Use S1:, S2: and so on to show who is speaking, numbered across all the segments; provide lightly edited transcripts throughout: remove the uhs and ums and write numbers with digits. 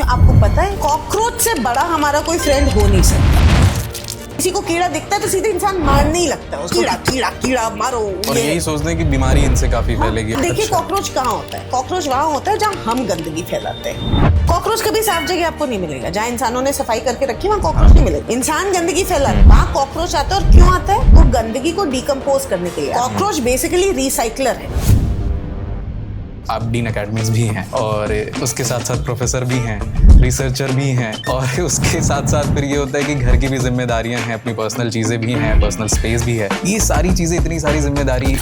S1: आपको पता है कॉकरोच से बड़ा हमारा कोई फ्रेंड हो नहीं सकता। किसी को कीड़ा दिखता है तो सीधे इंसान मारने ही लगता है उसको, कीड़ा कीड़ा कीड़ा मारो।
S2: और यही सोचते हैं कि बीमारी इनसे काफी फैलेगी।
S1: देखिए कॉकरोच कहाँ होता है? कॉकरोच वहाँ होता है जहाँ हम गंदगी फैलाते हैं। कॉकरोच कभी साफ जगह आपको नहीं मिलेगा। जहाँ इंसानों ने सफाई करके रखी वहाँ कॉकरोच नहीं मिलेगा। इंसान गंदगी फैलाता है, वहाँ कॉकरोच आता है। और क्यों आता है? वो गंदगी को डिकम्पोज करने के लिए। कॉकरोच बेसिकली रिसाइकलर है।
S2: आप डीन अकेडमीज भी हैं और उसके साथ साथ प्रोफेसर भी हैं, रिसर्चर भी हैं, और उसके साथ साथ फिर ये होता है कि घर की भी जिम्मेदारियां हैं, अपनी पर्सनल चीज़ें भी हैं, पर्सनल स्पेस भी है। ये सारी चीज़ें, इतनी सारी जिम्मेदारी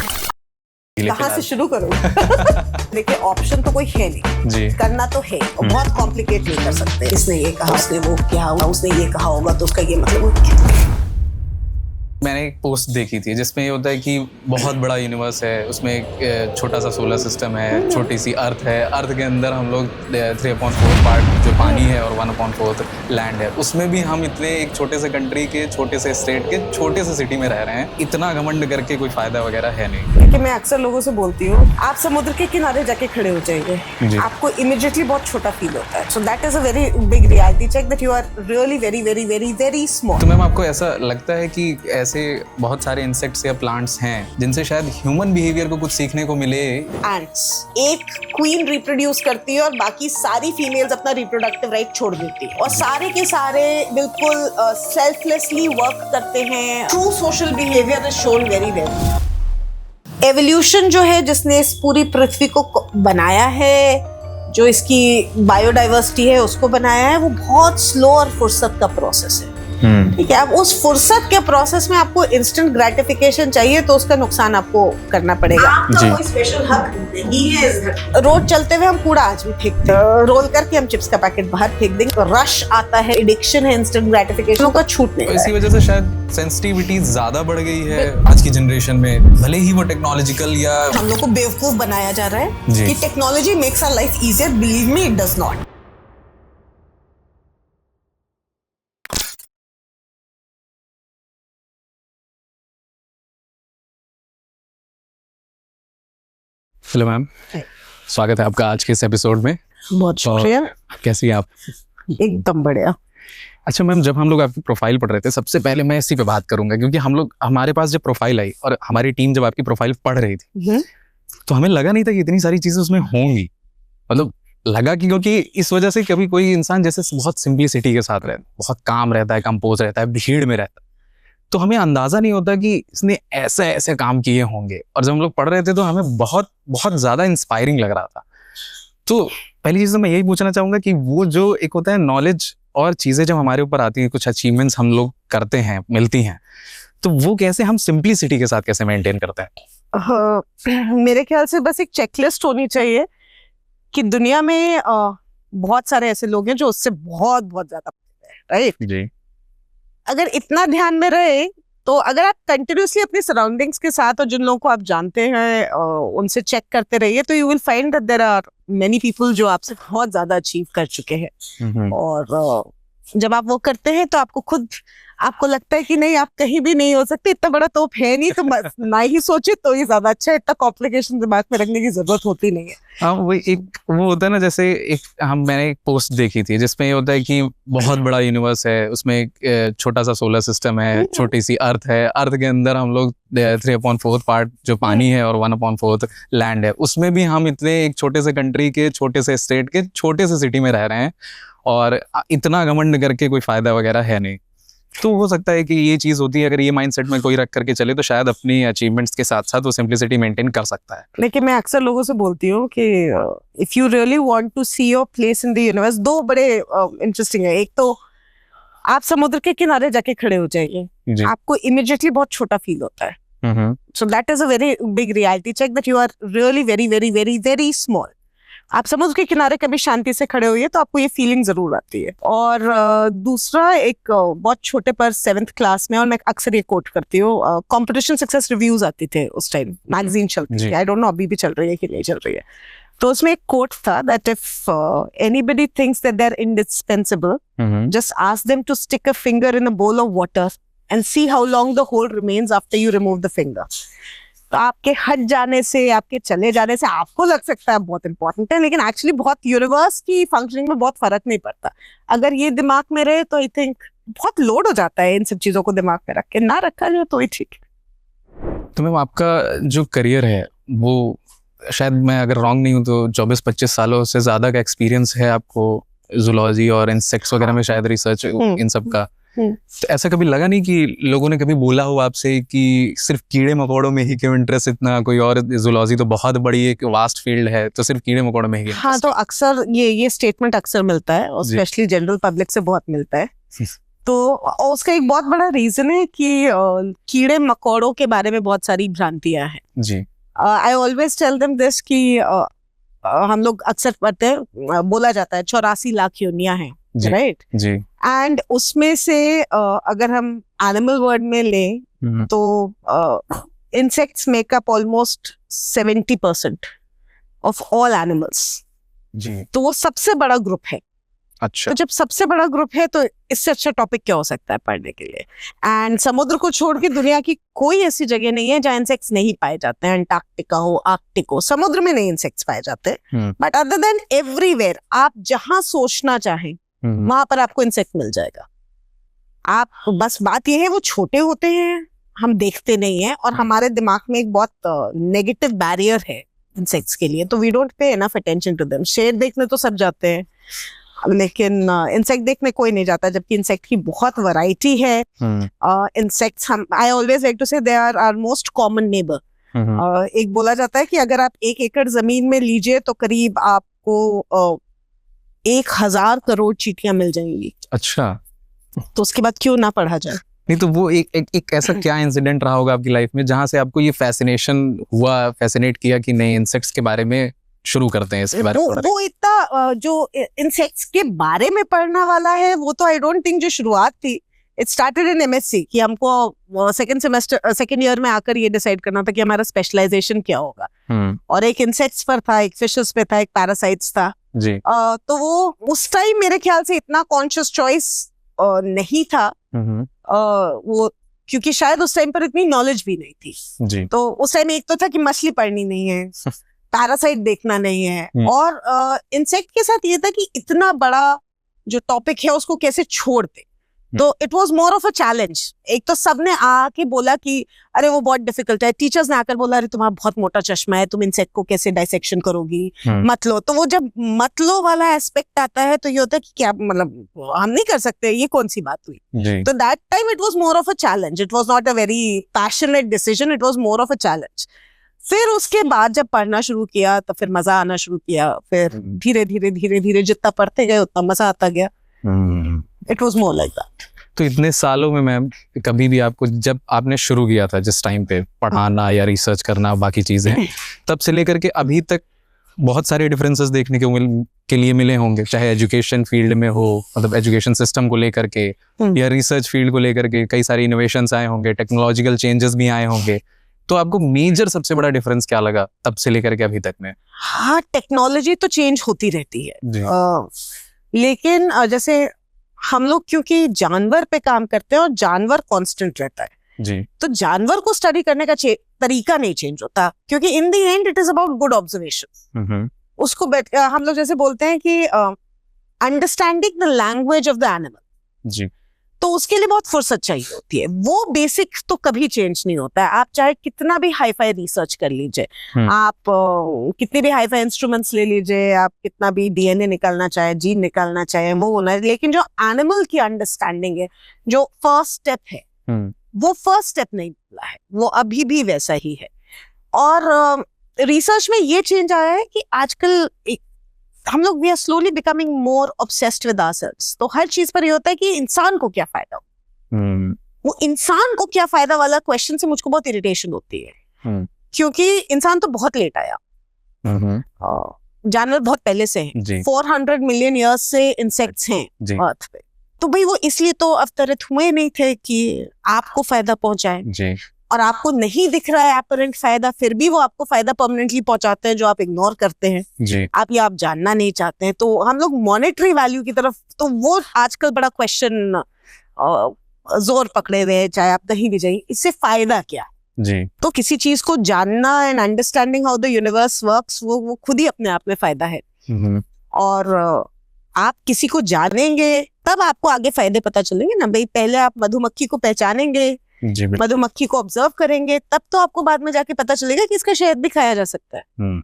S1: कहाँ से शुरू करूँ? देखिए ऑप्शन तो कोई है नहीं
S2: जी,
S1: करना तो है और बहुत कॉम्प्लिकेट नहीं कर सकते। इसने ये कहा, उसने वो क्या, उसने ये कहा होगा तो उसका ये मतलब।
S2: मैंने एक पोस्ट देखी थी जिसमें ये होता है कि बहुत बड़ा यूनिवर्स है, उसमें एक छोटा सा सोलर सिस्टम है, छोटी सी अर्थ है, अर्थ के अंदर हम लोग 3/4 पार्ट जो पानी है और 1/4 लैंड है, उसमें भी हम इतने एक छोटे से कंट्री के, छोटे से स्टेट के, छोटे से सिटी में रह रहे हैं। इतना घमंड करके कोई फायदा वगैरह है नहीं।
S1: देखिए मैं अक्सर लोगों से बोलती हूँ, आप समुद्र के किनारे जाके खड़े हो जाइए, आपको इमीडिएटली बहुत छोटा फील होता है। So that is a very big reality check that you are really very very very very small.
S2: तो मैम आपको ऐसा लगता है कि ऐसे बहुत सारे इंसेक्ट्स या प्लांट्स हैं जिनसे शायद ह्यूमन बिहेवियर को कुछ सीखने को मिले?
S1: एंड्स, एक क्वीन रिप्रोड्यूस करती है और बाकी सारी फीमेल्स अपना रिप्रोडक्टिव राइट छोड़ देती है और सारे के सारे बिल्कुल सेल्फलेसली वर्क करते हैं। True social behaviour is shown very well. Evolution जो है, जिसने इस पूरी पृथ्वी को बनाया है, जो इसकी बायोडाइवर्सिटी है उसको बनाया है, वो बहुत स्लो और फुर्सत का प्रोसेस है। ठीक है, अब उस फुर्सत के प्रोसेस में आपको इंस्टेंट ग्रेटिफिकेशन चाहिए तो उसका नुकसान आपको करना पड़ेगा। आपका कोई स्पेशल हक नहीं है इस घर। रोड चलते हुए हम कूड़ा आज भी फेंकते हैं, रोल करके हम चिप्स का पैकेट बाहर फेंक देंगे। रश आता है, एडिक्शन है इंस्टेंट ग्रेटिफिकेशन का, छूट नहीं।
S2: इसी वजह से शायद सेंसिटिविटी ज्यादा बढ़ गई है आज की जनरेशन में, भले ही वो टेक्नोलॉजिकल या
S1: हम लोग को बेवकूफ बनाया जा रहा है कि technology makes our life easier. Believe me, it does not.
S2: Hello ma'am, स्वागत है आपका आज के इस एपिसोड में।
S1: बहुत शुक्रिया।
S2: कैसी हैं आप?
S1: एकदम बढ़िया।
S2: अच्छा मैम, जब हम लोग आपकी प्रोफाइल पढ़ रहे थे, सबसे पहले मैं इसी पे बात करूंगा क्योंकि हमारे पास जब प्रोफाइल आई और हमारी टीम जब आपकी प्रोफाइल पढ़ रही थी तो हमें लगा नहीं था कि इतनी सारी चीजें उसमें होंगी। मतलब लगा कि क्योंकि इस वजह से कभी कोई इंसान जैसे बहुत सिंपलिसिटी के साथ रहता है, बहुत काम रहता है, कंपोज रहता है, भीड़ में रहता है, तो हमें अंदाजा नहीं होता कि इसने ऐसे ऐसे काम किए होंगे। और जब हम लोग पढ़ रहे थे तो हमें बहुत बहुत ज्यादा इंस्पायरिंग लग रहा था। तो पहली चीज तो मैं यही पूछना चाहूंगा कि वो जो एक होता है नॉलेज और चीजें जब हमारे ऊपर आती हैं, कुछ अचीवमेंट्स हम लोग करते हैं, मिलती हैं, तो वो कैसे हम सिंपलिसिटी के साथ कैसे मेंटेन करते हैं?
S1: मेरे ख्याल से बस एक चेकलिस्ट होनी चाहिए कि दुनिया में बहुत सारे ऐसे लोग हैं जो उससे बहुत बहुत ज्यादा, राइट
S2: जी।
S1: अगर इतना ध्यान में रहे तो अगर आप कंटिन्यूसली अपनी सराउंडिंग्स के साथ और जिन लोगों को आप जानते हैं उनसे चेक करते रहिए तो you will find that there are many people जो आपसे बहुत ज्यादा अचीव कर चुके हैं। और जब आप वो करते हैं तो आपको लगता है कि नहीं, आप कहीं भी नहीं हो सकते, इतना बड़ा तोप है नहीं, तो ना ही सोचे तो ही ज्यादा अच्छा है। इतना कॉम्प्लिकेशन दिमाग में रखने की जरूरत होती नहीं है।
S2: हाँ, वो होता है ना, जैसे मैंने एक पोस्ट देखी थी जिसमें ये होता है कि बहुत बड़ा यूनिवर्स है, उसमें एक छोटा सा सोलर सिस्टम है, छोटी सी अर्थ है, अर्थ के अंदर हम लोग 3/4 पार्ट जो पानी है और 1/4 लैंड है, उसमें भी हम इतने एक छोटे से कंट्री के, छोटे से स्टेट के, छोटे से सिटी में रह रहे हैं और इतना घमंड करके कोई फायदा वगैरह है नहीं। तो हो सकता है कि ये चीज होती है, अगर ये माइंडसेट में कोई रख करके चले तो शायद अपनी अचीवमेंट्स के साथ साथ वो सिंपलिसिटी मेंटेन कर सकता है।
S1: लेकिन मैं अक्सर लोगों से बोलती हूँ कि if you really want to see your place in the universe, दो बड़े इंटरेस्टिंग है। एक तो आप समुद्र के किनारे जाके खड़े हो जाइए, आपको इमीडिएटली बहुत छोटा फील होता है। So that is a very big reality check that you are really very very very very small. आप समुद्र के किनारे कभी शांति से खड़े होइए तो आपको ये फीलिंग जरूर आती है। और दूसरा, एक बहुत छोटे पर 7th क्लास में, और मैं अक्सर ये कोट करती हूँ, कंपटीशन सक्सेस रिव्यूज आती थे उस टाइम, मैगजीन चलती थी, आई डोंट नो अभी भी चल रही है कि नहीं चल रही है। तो उसमें एक कोट था that if anybody thinks that they are indispensable, just ask them to stick a finger in a bowl of water and see how long the hole remains after you remove the finger. तो आपके हट जाने से, आपके चले जाने से आपको लग सकता है बहुत इंपॉर्टेंट है, लेकिन एक्चुअली बहुत यूनिवर्स की फंक्शनिंग में बहुत फर्क नहीं पड़ता। अगर ये दिमाग में रहे तो आई थिंक बहुत लोड हो जाता है इन सब चीजों को दिमाग में रख के, ना रखा जाए तो ही ठीक है।
S2: तो मैम आपका जो करियर है वो शायद, मैं अगर रॉन्ग नहीं हूँ तो 24-25 सालों से ज़्यादा का एक्सपीरियंस है आपको जूलॉजी और इंसेक्ट्स वगैरह में, शायद रिसर्च इन सब का। तो ऐसा कभी लगा नहीं कि लोगों ने कभी बोला हो आपसे कि सिर्फ कीड़े मकोड़ों में ही क्यों इंटरेस्ट इतना, कोई और जूलॉजी तो बहुत बड़ी एक वास्ट फील्ड है, तो सिर्फ कीड़े मकोड़ों में ही?
S1: हाँ, तो अक्सर ये स्टेटमेंट अक्सर मिलता है और स्पेशली जनरल पब्लिक से बहुत मिलता है। तो उसका एक बहुत बड़ा रीजन है कि कीड़े मकोड़ों के बारे में बहुत सारी भ्रांतियां हैं जी। I always tell them this कि हम लोग अक्सर पढ़ते हैं, बोला जाता है 84 लाख योनियां हैं, राइट जी। एंड उसमें से अगर हम एनिमल वर्ड में लें तो insects make up almost 70% of all animals जी। तो वो सबसे बड़ा ग्रुप है। अच्छा, तो जब सबसे बड़ा ग्रुप है तो इससे अच्छा टॉपिक क्या हो सकता है पढ़ने के लिए। एंड समुद्र को छोड़ के दुनिया की कोई ऐसी जगह नहीं है जहाँ इंसेक्ट्स नहीं पाए जाते हैं। अंटार्कटिका हो, आर्कटिक हो, समुद्र में नहीं इंसेक्ट्स पाए जाते, बट अदर देन एवरीवेयर आप जहां सोचना चाहें वहां पर आपको इंसेक्ट मिल जाएगा। आप बस बात यह है वो छोटे होते हैं, हम देखते नहीं है, और हमारे दिमाग में एक बहुत नेगेटिव बैरियर है इंसेक्ट्स के लिए, तो we don't pay enough attention to them. शेर देखने तो सब जाते हैं, लेकिन इंसेक्ट देखने कोई नहीं जाता, जबकि इंसेक्ट की बहुत वैरायटी है। Insects I always like to say they are our most common neighbour. एक बोला जाता है कि अगर आप 1 एकड़ जमीन में लीजिए तो करीब आपको 1000 करोड़ चींटियां मिल जाएंगी। अच्छा, तो उसके बाद क्यों ना पढ़ा जाए।
S2: नहीं तो वो एक ऐसा क्या इंसिडेंट रहा होगा आपकी लाइफ में जहां से आपको ये फैसिनेशन हुआ, फैसिनेट किया कि नहीं इंसेक्ट्स के बारे में शुरू करते हैं, इसके बारे में?
S1: वो इतना जो इंसेक्ट्स के बारे में पढ़ना वाला है वो तो आई डोंट थिंक जो शुरुआत थी, इट स्टार्टेड इन एमएससी कि हमको सेकंड ईयर में आकर ये डिसाइड करना था कि हमारा स्पेशलाइजेशन क्या होगा। और एक इंसेक्ट्स पर था, एक फिशेस पे था, एक पैरासाइट्स था जी। तो वो उस टाइम मेरे ख्याल से इतना कॉन्शियस चॉइस नहीं था, वो क्योंकि शायद उस टाइम पर इतनी नॉलेज भी नहीं थी जी। तो उस टाइम एक तो था कि मछली पढ़नी नहीं है, पैरासाइट देखना नहीं है, और इंसेक्ट के साथ ये था कि इतना बड़ा जो टॉपिक है उसको कैसे छोड़ दे। तो it was more of a challenge. एक तो सबने आके बोला कि अरे वो बहुत डिफिकल्ट है, टीचर्स ने आकर बोला अरे तुम्हारा बहुत मोटा चश्मा है, तुम इंसेक्ट को कैसे डाइसेक्शन करोगी, मत लो। तो वो जब मत लो वाला एस्पेक्ट आता है तो ये होता है कि क्या मतलब हम नहीं कर सकते, ये कौन सी बात हुई। तो that time it was more of a challenge, it was not a very passionate decision, it was more of a challenge. फिर उसके बाद जब पढ़ना शुरू किया तो फिर मजा आना शुरू किया, फिर धीरे धीरे जितना पढ़ते गए उतना मजा आता गया। It was more like that.
S2: तो इतने सालों में मैम कभी भी आपको, जब आपने शुरू किया था जिस टाइम पे पढ़ाना या रिसर्च करना बाकी चीजें, तब से लेकर के अभी तक बहुत सारे डिफरेंसेस देखने के लिए मिले होंगे, चाहे एजुकेशन फील्ड में हो, मतलब एजुकेशन सिस्टम को लेकर के, या रिसर्च फील्ड को लेकर के कई सारे इनोवेशंस आए होंगे, टेक्नोलॉजिकल चेंजेस भी आए होंगे। तो आपको मेजर सबसे बड़ा डिफरेंस क्या लगा तब से लेकर के अभी तक में?
S1: हाँ, टेक्नोलॉजी तो चेंज होती रहती है, लेकिन जैसे हम लोग क्योंकि जानवर पे काम करते हैं और जानवर कांस्टेंट रहता है जी, तो जानवर को स्टडी करने का तरीका नहीं चेंज होता, क्योंकि in the end it is about good observation. उसको हम लोग जैसे बोलते हैं कि understanding the language of the animal जी, तो उसके लिए बहुत फुर्सत चाहिए होती है। वो बेसिक तो कभी चेंज नहीं होता है, आप चाहे कितना भी हाई फाई रिसर्च कर लीजिए, आप कितने भी हाई फाई इंस्ट्रूमेंट्स ले लीजिए, आप कितना भी डीएनए निकालना चाहे, जीन निकालना चाहे, वो होना है, लेकिन जो एनिमल की अंडरस्टैंडिंग है, जो फर्स्ट स्टेप है, वो फर्स्ट स्टेप नहीं मिला है, वो अभी भी वैसा ही है। और रिसर्च में ये चेंज आया है कि आजकल हम लोग we are slowly becoming more obsessed with ourselves. तो हर चीज पर ये होता है कि इंसान को क्या फायदा हो, वो इंसान को क्या फायदा वाला क्वेश्चन से मुझको बहुत इरिटेशन होती है, क्योंकि इंसान तो बहुत लेट आया, जानवर बहुत पहले से हैं, 400 मिलियन ईयर्स से इंसेक्ट्स हैं अर्थ पे। तो भाई वो इसलिए तो अवतरित हुए नहीं थे कि आपको फायदा पहुंचाए, और आपको नहीं दिख रहा है अपरेंट फायदा, फिर भी वो आपको फायदा परमानेंटली पहुंचाते हैं जो आप इग्नोर करते हैं जी। आप जानना नहीं चाहते हैं। तो हम लोग मॉनेटरी वैल्यू की तरफ, तो वो आजकल बड़ा क्वेश्चन जोर पकड़े हुए हैं, चाहे आप कहीं भी जाइए, इससे फायदा क्या,
S2: जी
S1: तो किसी चीज को जानना and understanding how the universe works वो खुद ही अपने आप में फायदा है। और आप किसी को जानेंगे तब आपको आगे फायदे पता चलेंगे ना भाई। पहले आप मधुमक्खी को पहचानेंगे,
S2: जी
S1: मधुमक्खी को ऑब्जर्व करेंगे, तब तो आपको बाद में जाके पता चलेगा कि इसका शहद भी खाया जा सकता है।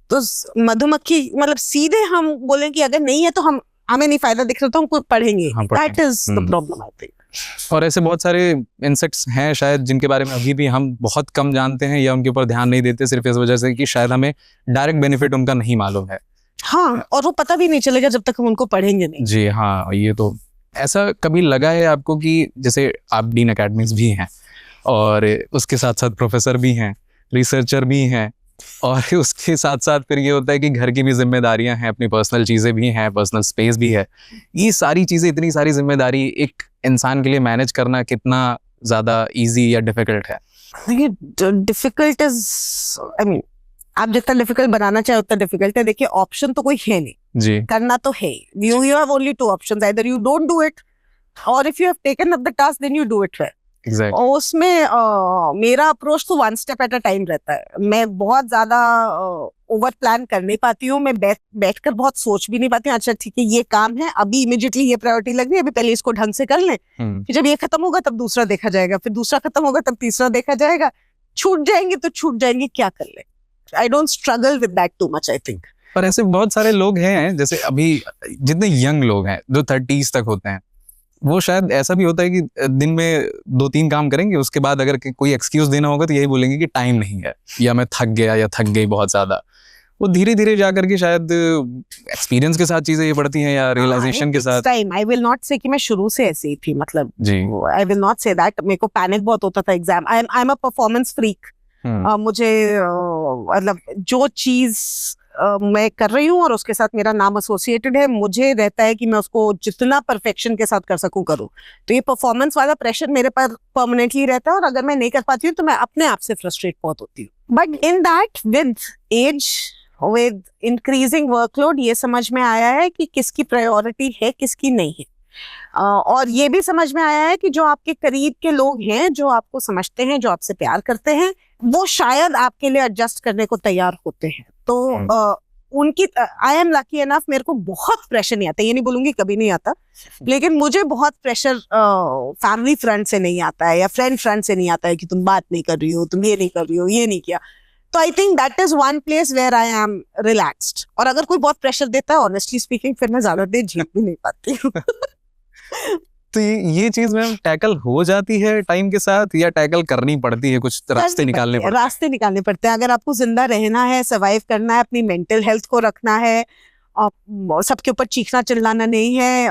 S1: तो मधुमक्खी मतलब सीधे हम बोलें कि अगर नहीं है तो हमें नहीं फायदा दिख रहा तो हम पढ़ेंगे, that is the problem I think.
S2: और ऐसे बहुत सारे इंसेक्ट्स हैं शायद जिनके बारे में अभी भी हम बहुत कम जानते हैं या उनके ऊपर ध्यान नहीं देते, सिर्फ इस वजह से कि शायद हमें डायरेक्ट बेनिफिट उनका नहीं मालूम है।
S1: हाँ, और वो पता भी नहीं चलेगा जब तक हम उनको पढ़ेंगे नहीं।
S2: जी हाँ, ये तो ऐसा कभी लगा है आपको कि जैसे आप डीन एकेडमिक्स भी हैं और उसके साथ साथ प्रोफेसर भी हैं, रिसर्चर भी हैं, और उसके साथ साथ फिर ये होता है कि घर की भी जिम्मेदारियां हैं, अपनी पर्सनल चीज़ें भी हैं, पर्सनल स्पेस भी है, ये सारी चीज़ें, इतनी सारी जिम्मेदारी एक इंसान के लिए मैनेज करना कितना ज़्यादा इजी या डिफिकल्ट है?
S1: देखिए डिफिकल्ट इज, आई मीन आप जितना डिफिकल्ट बनाना चाहे उतना डिफिकल्ट है। देखिए ऑप्शन तो कोई है नहीं,
S2: जी
S1: करना तो है। You have only two options, either you don't do it और if you have taken up the task then you do it well.
S2: Exact.
S1: और उसमें मेरा अप्रोच तो one step at a time रहता है। मैं बहुत ज्यादा ओवर प्लान कर नहीं पाती हूँ। मैं बैठकर बहुत सोच भी नहीं पाती हूँ। अच्छा ठीक है ये काम है, अभी इमीडिएटली ये प्रायोरिटी लग रही है, अभी पहले इसको ढंग से कर लें, फिर जब ये खत्म होगा तब दूसरा देखा जाएगा, फिर दूसरा खत्म होगा तब तीसरा देखा जाएगा। छूट जाएंगे तो छूट जाएंगे, क्या कर ले। I don't struggle with that too much I think.
S2: पर ऐसे बहुत सारे लोग हैं, जैसे अभी जितने यंग लोग हैं जो 30s तक होते हैं, वो शायद ऐसा भी होता है कि दिन में 2-3 काम करेंगे, उसके बाद अगर कोई एक्सक्यूज देना होगा तो यही बोलेंगे कि टाइम नहीं है, या मैं थक गया या थक गई बहुत ज्यादा। वो धीरे धीरे जा करके शायद एक्सपीरियंस के साथ चीजें ये पढ़ती हैं या रियलाइजेशन के साथ।
S1: टाइम, आई विल नॉट से कि मैं शुरू से ऐसी थी, मतलब
S2: जी
S1: I will not say that. मेरे को पैनिक बहुत होता था exam. I am a performance freak. मुझे मतलब जो चीज मैं कर रही हूँ और उसके साथ मेरा नाम एसोसिएटेड है, मुझे रहता है कि मैं उसको जितना परफेक्शन के साथ कर सकूं करूं। तो ये परफॉर्मेंस वाला प्रेशर मेरे पर परमानेंटली रहता है, और अगर मैं नहीं कर पाती हूँ तो मैं अपने आप से फ्रस्ट्रेट बहुत होती हूँ। But in that with age, with increasing workload, ये समझ में आया है कि किसकी प्रायोरिटी है किसकी नहीं है। और ये भी समझ में आया है कि जो आपके करीब के लोग हैं, जो आपको समझते हैं, जो आपसे प्यार करते हैं, वो शायद आपके लिए एडजस्ट करने को तैयार होते हैं। तो उनकी, आई एम लकी एनफ, मेरे को बहुत प्रेशर नहीं आता। ये नहीं बोलूंगी कभी नहीं आता, लेकिन मुझे बहुत प्रेशर फैमिली फ्रंट से नहीं आता है या फ्रेंड फ्रंट से नहीं आता है कि तुम बात नहीं कर रही हो, तुम ये नहीं कर रही हो, ये नहीं किया। तो I think that is one place where I am relaxed. और अगर कोई बहुत प्रेशर देता है, ऑनेस्टली स्पीकिंग, फिर मैं ज्यादा देर झेल भी नहीं पाती हूँ।
S2: तो ये चीज मैम टैकल हो जाती है टाइम के साथ, या टैकल करनी पड़ती है, कुछ रास्ते निकालने पड़ते हैं?
S1: रास्ते निकालने पड़ते हैं। अगर आपको जिंदा रहना है, सर्वाइव करना है, अपनी मेंटल हेल्थ को रखना है, और सबके ऊपर चीखना चिल्लाना नहीं है,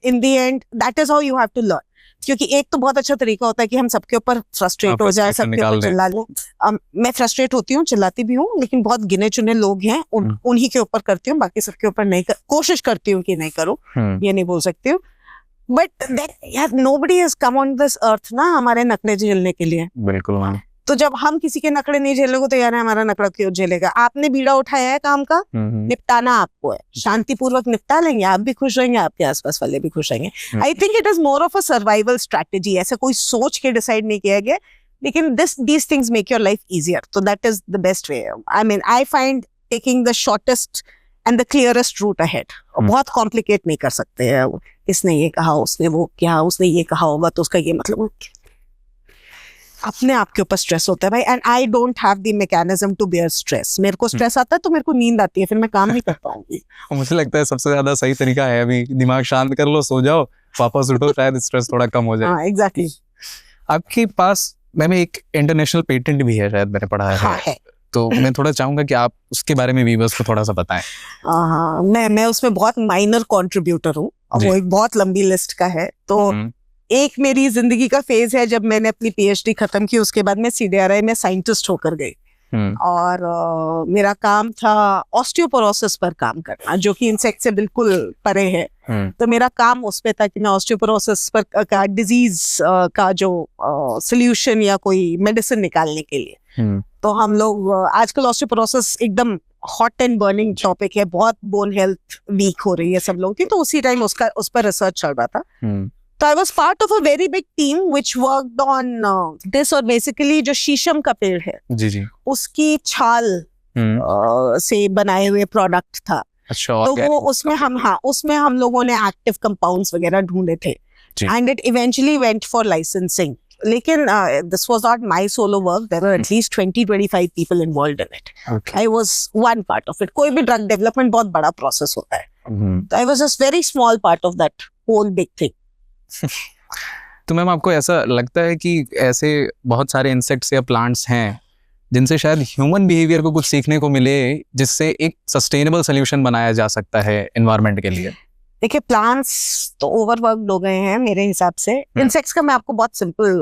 S1: in the end that is how you have to learn. क्योंकि एक तो बहुत अच्छा तरीका होता है कि हम सबके ऊपर फ्रस्ट्रेट हो जाए, सबके ऊपर चिल्ला लें। मैं फ्रस्ट्रेट होती हूँ, चिल्लाती भी हूँ, लेकिन बहुत गिने चुने लोग हैं, उन्हीं के ऊपर करती हूँ, बाकी सबके ऊपर नहीं कोशिश करती हूँ कि नहीं करूँ, ये नहीं बोल सकती हूँ। बट यार nobody has come on this earth ना हमारे नखरे झेलने के लिए।
S2: बिल्कुल मैम।
S1: तो जब हम किसी के नखरे नहीं झेलेंगे तो यार हमारा नखरा क्यों झेलेगा। आपने बीड़ा उठाया है काम का, निपटाना आपको है, शांतिपूर्वक निपटा लेंगे, आप भी खुश रहेंगे, आपके आसपास वाले भी खुश रहेंगे। I think it is more of a survival strategy. ऐसा कोई सोच के डिसाइड नहीं किया गया, लेकिन these things make your life easier. So that is the best way. I mean, I find taking the shortest and the clearest route ahead. बहुत complicate नहीं कर सकते हैं। इसने ये कहा, उसने वो क्या, उसने ये कहा होगा तो उसका ये मतलब, अपने आप के ऊपर स्ट्रेस होता है भाई। And I don't have the mechanism to bear stress. मेरे को स्ट्रेस आता है तो मेरे को नींद आती है, फिर मैं काम नहीं कर पाऊंगी।
S2: मुझे लगता है सबसे ज्यादा सही तरीका है अभी दिमाग शांत कर लो, सो जाओ, वापस उठो, शायद स्ट्रेस थोड़ा कम हो जाए।
S1: हाँ एग्जैक्टली। आपके
S2: पास मैम एक इंटरनेशनल पेटेंट भी है, शायद मैंने पढ़ा है।
S1: हाँ है।
S2: तो मैं थोड़ा चाहूंगा कि आप उसके बारे में व्यूअर्स को थोड़ा सा बताएं।
S1: हाँ, मैं उसमें बहुत माइनर कंट्रीब्यूटर हूँ, वो एक बहुत लंबी लिस्ट का है। तो एक मेरी जिंदगी का फेज है जब मैंने अपनी पीएचडी खत्म की, उसके बाद मैं CDRI में साइंटिस्ट होकर गई। और मेरा काम था ऑस्टियोपोरोसिस पर काम करना, जो कि इंसेक्ट से बिल्कुल परे है। तो मेरा काम उस पे था कि मैं ऑस्टियोपोरोसिस पर का डिजीज का जो सोल्यूशन या कोई मेडिसिन निकालने के लिए। तो हम लोग आजकल ऑस्टियोपोरोसिस एकदम हॉट एंड बर्निंग टॉपिक है, बहुत बोन हेल्थ वीक हो रही है सब लोगों की, तो उसी टाइम उस पर रिसर्च चल रहा था। तो I was part of a very big team which worked on this, और बेसिकली जो शीशम का पेड़ है
S2: जी जी।
S1: उसकी छाल से बनाए हुए प्रोडक्ट था।
S2: अच्छा,
S1: तो वो उसमें हम लोगों ने एक्टिव कंपाउंड्स वगैरह ढूंढे थे,
S2: जी।
S1: And it eventually went for licensing. लेकिन this was not my solo work, there were at least 20-25 people involved in it.
S2: Okay.
S1: I was one part of it. कोई भी ड्रग डेवलपमेंट बहुत बड़ा प्रोसेस होता है, तो I was just very small part of that whole big thing.
S2: तो ma'am आपको ऐसा लगता है कि ऐसे बहुत सारे इंसेक्ट्स या प्लांट्स हैं जिनसे शायद ह्यूमन बिहेवियर को कुछ सीखने को मिले, जिससे एक सस्टेनेबल सोल्यूशन बनाया जा सकता है एनवायरनमेंट के लिए?
S1: देखिए, प्लांट्स तो ओवरवर्कड हो गए हैं मेरे हिसाब से। इंसेक्ट्स का मैं आपको बहुत सिंपल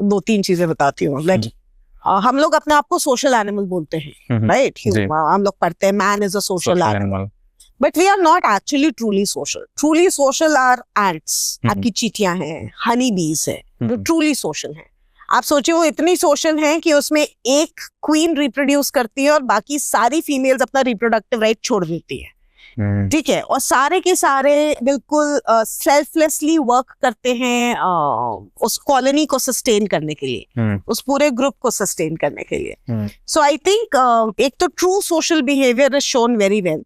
S1: 2-3 चीजें बताती हूँ। लाइक हम लोग अपने आप को सोशल एनिमल बोलते हैं, राइट? हम लोग पढ़ते हैं man is a social animal, but we are not actually truly social. Truly social are ants, आपकी चींटियां हैं, हनी बीज है, जो ट्रूली सोशल हैं। आप सोचिए, वो इतनी सोशल हैं कि उसमें एक क्वीन रिप्रोड्यूस करती है और बाकी सारी फीमेल्स अपना रिप्रोडक्टिव राइट छोड़ देती है, ठीक है? और सारे के सारे बिल्कुल सेल्फलेसली वर्क करते हैं उस कॉलोनी को सस्टेन करने के लिए, उस पूरे ग्रुप को सस्टेन करने के लिए। सो आई थिंक एक तो true social behaviour is shown very well,